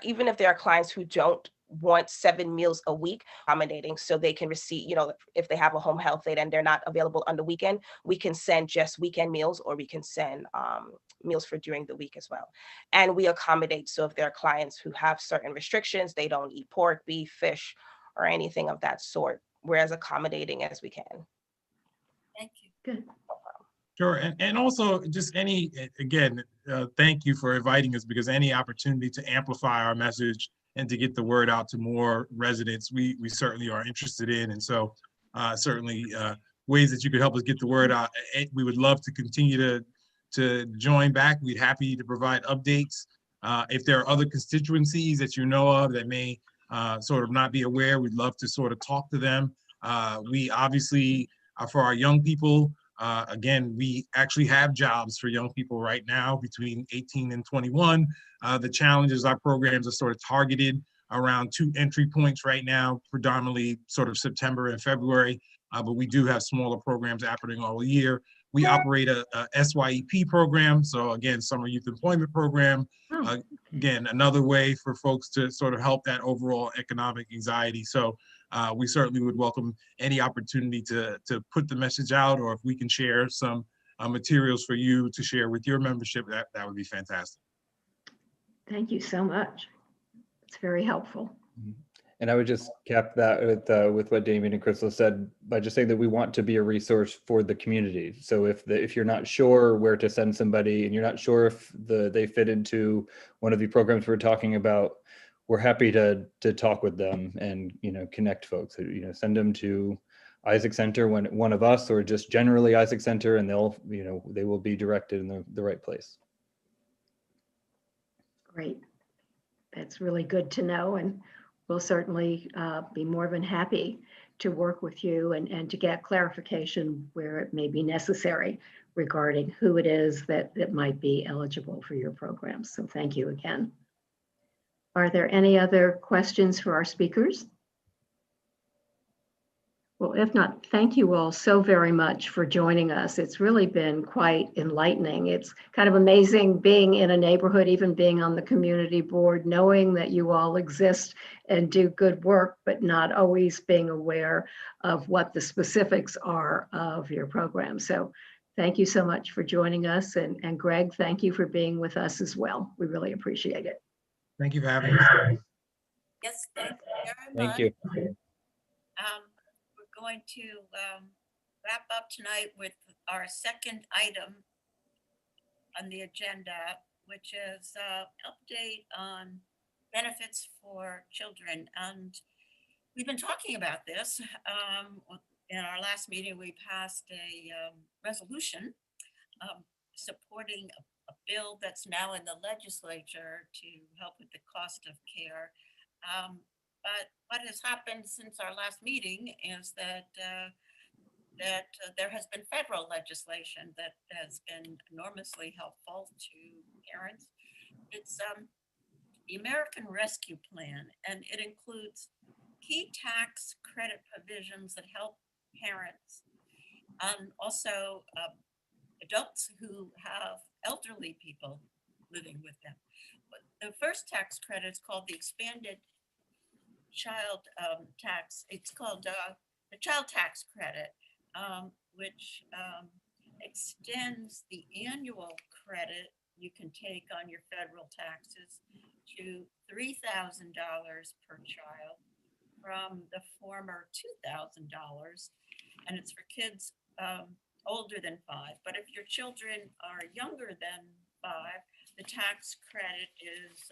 even if there are clients who don't want 7 meals a week, accommodating, so they can receive, if they have a home health aide and they're not available on the weekend, we can send just weekend meals, or we can send meals for during the week as well. And we accommodate, so if there are clients who have certain restrictions, they don't eat pork, beef, fish, or anything of that sort, we're as accommodating as we can. Thank you. Good. Sure, and also just again, thank you for inviting us, because any opportunity to amplify our message and to get the word out to more residents, we certainly are interested in. And so certainly ways that you could help us get the word out. We would love to continue to join back. We'd happy to provide updates. If there are other constituencies that you know of that may sort of not be aware, we'd love to sort of talk to them. We obviously, for our young people, again, we actually have jobs for young people right now between 18 and 21. The challenge is our programs are sort of targeted around 2 entry points right now, predominantly sort of September and February, but we do have smaller programs happening all year. We operate a SYEP program, so again, Summer Youth Employment Program. Again, another way for folks to sort of help that overall economic anxiety. So we certainly would welcome any opportunity to put the message out, or if we can share some materials for you to share with your membership, that would be fantastic. Thank you so much. It's very helpful. And I would just cap that with what Damien and Crystal said by just saying that we want to be a resource for the community. So if you're not sure where to send somebody and you're not sure if they fit into one of the programs we're talking about, we're happy to talk with them and connect folks. Send them to Isaac Center, one of us, or just generally Isaac Center, and they will be directed in the right place. Great. That's really good to know, and we'll certainly be more than happy to work with you and to get clarification where it may be necessary regarding who it is that might be eligible for your program. So thank you again. Are there any other questions for our speakers? Well, if not, thank you all so very much for joining us. It's really been quite enlightening. It's kind of amazing being in a neighborhood, even being on the community board, knowing that you all exist and do good work, but not always being aware of what the specifics are of your program. So thank you so much for joining us. And Greg, thank you for being with us as well. We really appreciate it. Thank you for having us. Yes, thank you very Thank much. you. We're going to wrap up tonight with our second item on the agenda, which is update on benefits for children. And we've been talking about this. In our last meeting, we passed a resolution supporting a bill that's now in the legislature to help with the cost of care. But what has happened since our last meeting is that there has been federal legislation that has been enormously helpful to parents. It's the American Rescue Plan, and it includes key tax credit provisions that help parents and also adults who have elderly people living with them. But the first tax credit is called the expanded child tax. It's called the child tax credit, which extends the annual credit you can take on your federal taxes to $3,000 per child from the former $2,000, and it's for kids older than 5. But if your children are younger than 5, the tax credit is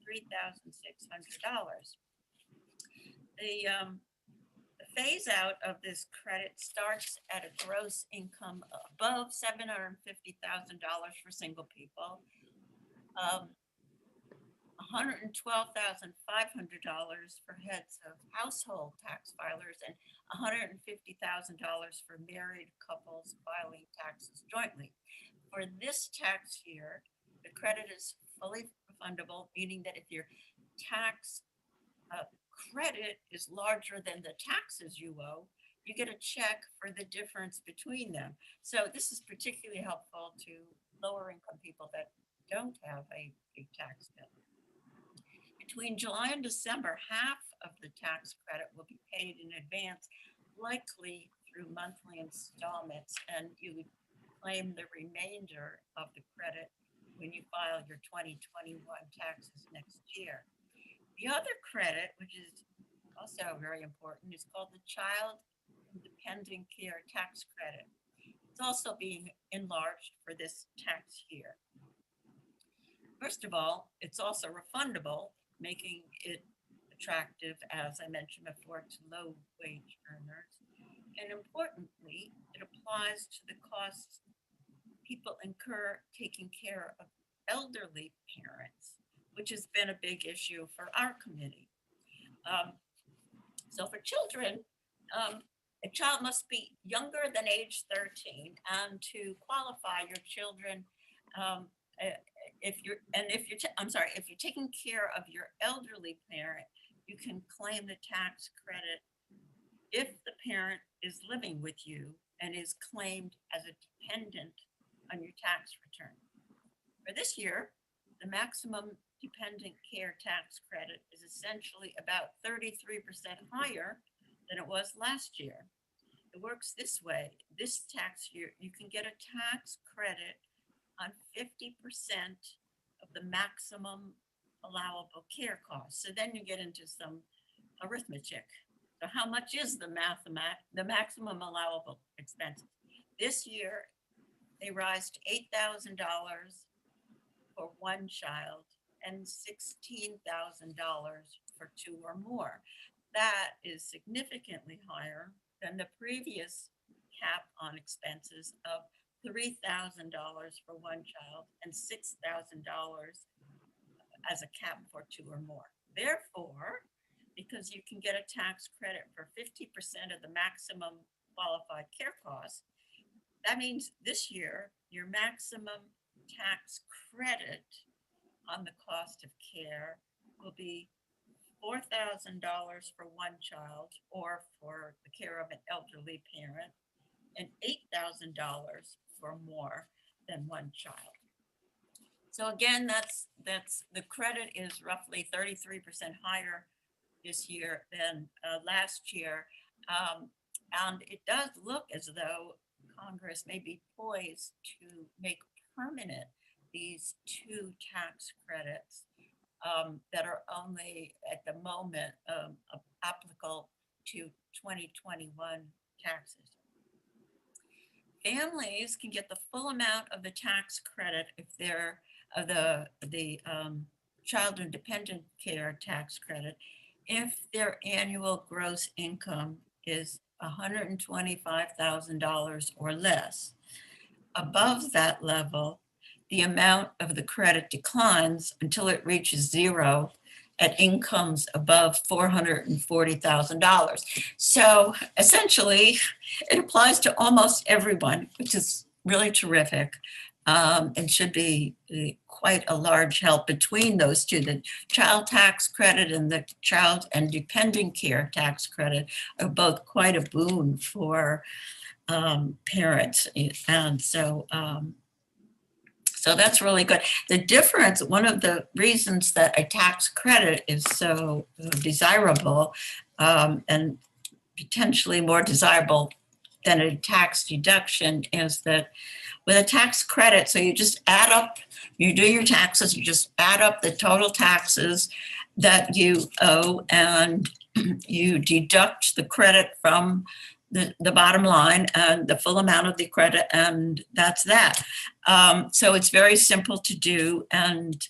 $3,600. The phase out of this credit starts at a gross income above $750,000 for single people, $112,500 for heads of household tax filers, and $150,000 for married couples filing taxes jointly. For this tax year, the credit is fully refundable, meaning that if your tax credit is larger than the taxes you owe, you get a check for the difference between them. So this is particularly helpful to lower income people that don't have a tax bill. Between July and December, half of the tax credit will be paid in advance, likely through monthly installments, and you would claim the remainder of the credit when you file your 2021 taxes next year. The other credit, which is also very important, is called the Child Independent Care Tax Credit. It's also being enlarged for this tax year. First of all, it's also refundable, making it attractive, as I mentioned before, to low wage earners. And importantly, it applies to the costs people incur taking care of elderly parents, which has been a big issue for our committee. So for children, a child must be younger than age 13, and to qualify your children, if you're taking care of your elderly parent, you can claim the tax credit if the parent is living with you and is claimed as a dependent on your tax return. For this year, the maximum dependent care tax credit is essentially about 33% higher than it was last year. It works this way. This tax year, you can get a tax credit on 50% of the maximum allowable care costs. So then you get into some arithmetic. So how much is the maximum allowable expenses? This year, they rise to $8,000 for one child and $16,000 for two or more. That is significantly higher than the previous cap on expenses of $3,000 for one child and $6,000 as a cap for two or more. Therefore, because you can get a tax credit for 50% of the maximum qualified care costs, that means this year, your maximum tax credit on the cost of care will be $4,000 for one child or for the care of an elderly parent, and $8,000 for more than one child. So again, that's the credit is roughly 33% higher this year than last year. And it does look as though Congress may be poised to make permanent these two tax credits that are only at the moment applicable to 2021 taxes. Families can get the full amount of the tax credit if they're the child and dependent care tax credit if their annual gross income is $125,000 or less. Above that level, the amount of the credit declines until it reaches zero at incomes above $440,000. So essentially, it applies to almost everyone, which is really terrific. And should be quite a large help between those two. The child tax credit and the child and dependent care tax credit are both quite a boon for parents. And so, so that's really good. The difference, one of the reasons that a tax credit is so desirable and potentially more desirable than a tax deduction is that with a tax credit, so you just add up, you do your taxes, you just add up the total taxes that you owe and you deduct the credit from the bottom line and the full amount of the credit, and that's that. So it's very simple to do and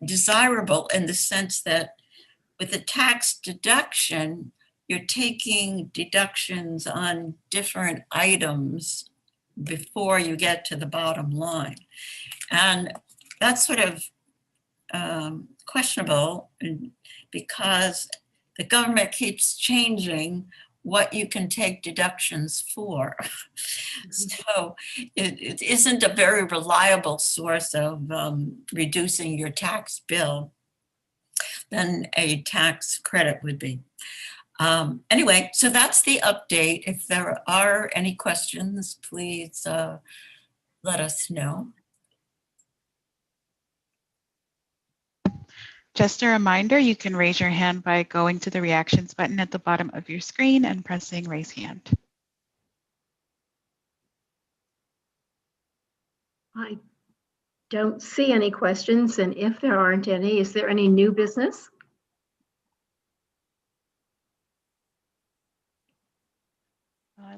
desirable in the sense that with a tax deduction, you're taking deductions on different items before you get to the bottom line. And that's sort of questionable because the government keeps changing what you can take deductions for. So it isn't a very reliable source of reducing your tax bill than a tax credit would be. Anyway, so that's the update. If there are any questions, please let us know. Just a reminder, you can raise your hand by going to the reactions button at the bottom of your screen and pressing raise hand. I don't see any questions, and if there aren't any, is there any new business?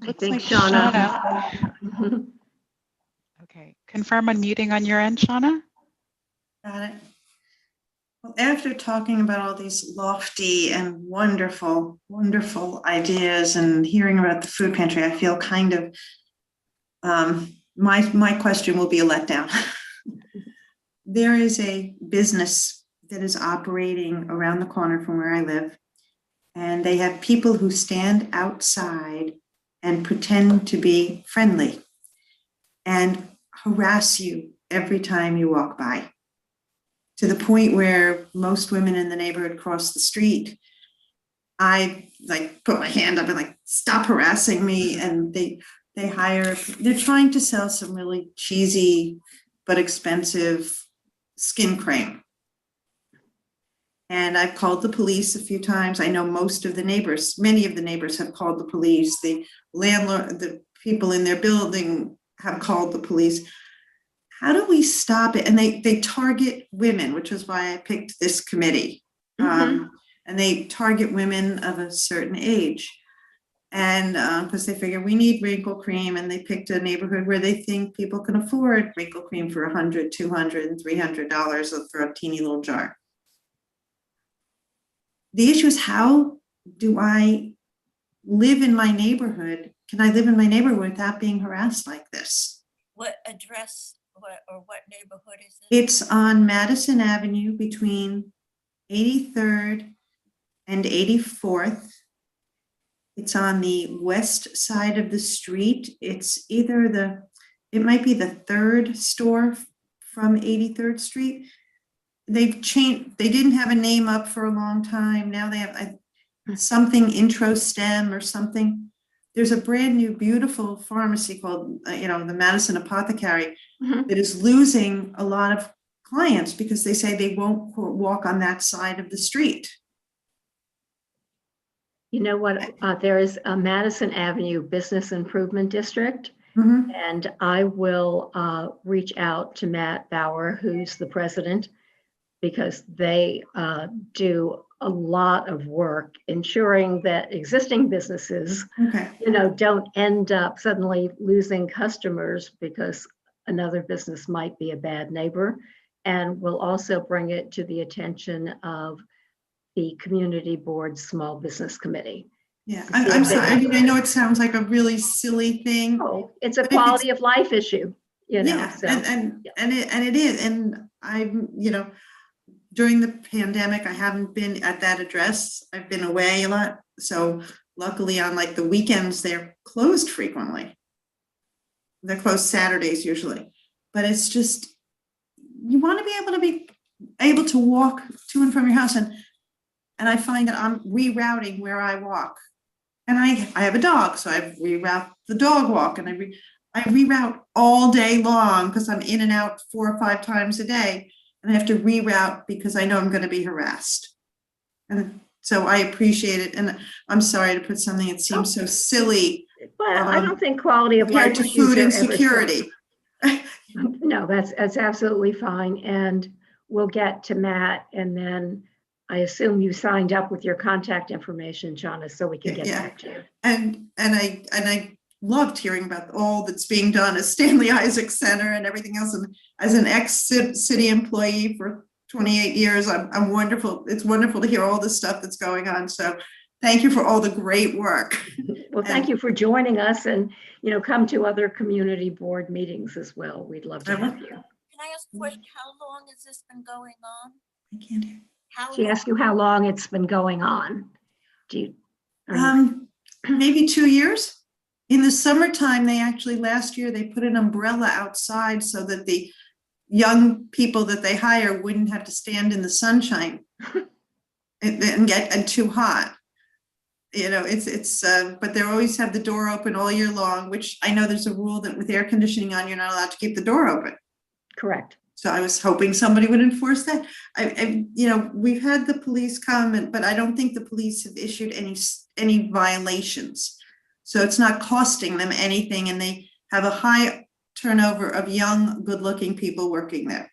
It I looks think like Shauna. Okay, confirm unmuting on your end, Shauna. Got it. Well, after talking about all these lofty and wonderful, wonderful ideas and hearing about the food pantry, I feel kind of, my question will be a letdown. There is a business that is operating around the corner from where I live, and they have people who stand outside and pretend to be friendly and harass you every time you walk by, to the point where most women in the neighborhood cross the street. I like put my hand up and like, stop harassing me. And they're trying to sell some really cheesy but expensive skin cream. And I've called the police a few times. I know many of the neighbors have called the police. The landlord, the people in their building have called the police. How do we stop it? And they target women, which is why I picked this committee. And they target women of a certain age. And because they figure we need wrinkle cream, and they picked a neighborhood where they think people can afford wrinkle cream for $100, $200, and $300 for a teeny little jar. The issue is, how do I live in my neighborhood? Can I live in my neighborhood without being harassed like this? What address or what neighborhood is it? It's on Madison Avenue between 83rd and 84th. It's on the west side of the street. It's either it might be the third store from 83rd Street. They've changed, they didn't have a name up for a long time. Now they have something intro stem or something. There's a brand new, beautiful pharmacy called, the Madison Apothecary that is losing a lot of clients because they say they won't walk on that side of the street. You know what? There is a Madison Avenue Business Improvement District, and I will reach out to Matt Bauer, who's the president, because they do a lot of work ensuring that existing businesses, don't end up suddenly losing customers because another business might be a bad neighbor. And we'll also bring it to the attention of the community board small business committee. Yeah, I'm sorry. I mean, I know it sounds like a really silly thing. Oh, it's a quality of life issue, Yeah, so, and it is. And I'm, during the pandemic, I haven't been at that address. I've been away a lot. So luckily on like the weekends, they're closed frequently. They're closed Saturdays usually. But it's just, you want to be able to walk to and from your house. And I find that I'm rerouting where I walk. And I have a dog, so I reroute the dog walk, and I reroute all day long because I'm in and out 4 or 5 times a day. And I have to reroute because I know I'm going to be harassed. And so I appreciate it. And I'm sorry to put something that seems so silly. But I don't think quality of life to food insecurity. No, that's absolutely fine. And we'll get to Matt, and then I assume you signed up with your contact information, Shauna, so we can get back to you. And I loved hearing about all that's being done at Stanley Isaac Center and everything else. And as an ex-city employee for 28 years, I'm wonderful. It's wonderful to hear all the stuff that's going on. So thank you for all the great work. Well, thank you for joining us, and come to other community board meetings as well. We'd love to have you. Can I ask a question? How long has this been going on? I can't hear. She asked you how long it's been going on. Maybe 2 years. In the summertime, last year, they put an umbrella outside so that the young people that they hire wouldn't have to stand in the sunshine and get too hot. But they always have the door open all year long, which I know there's a rule that with air conditioning on, you're not allowed to keep the door open. Correct. So I was hoping somebody would enforce that. We've had the police come, but I don't think the police have issued any violations. So it's not costing them anything, and they have a high turnover of young, good-looking people working there.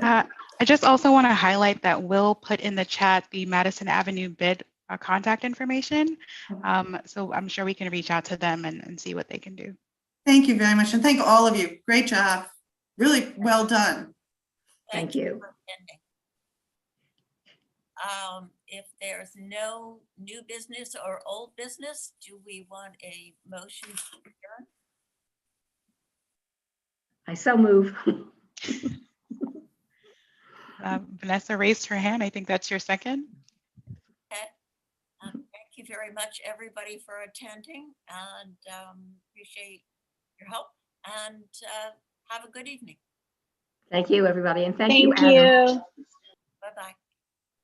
I just also want to highlight that we'll put in the chat the Madison Avenue bid contact information. So I'm sure we can reach out to them and see what they can do. Thank you very much. And thank all of you. Great job. Really well done. Thank you. for attending. If there's no new business or old business, do we want a motion to adjourn? I so move. Vanessa raised her hand. I think that's your second. Okay. Thank you very much, everybody, for attending, and appreciate your help, and have a good evening. Thank you, everybody. And thank you, Thank Adam. you.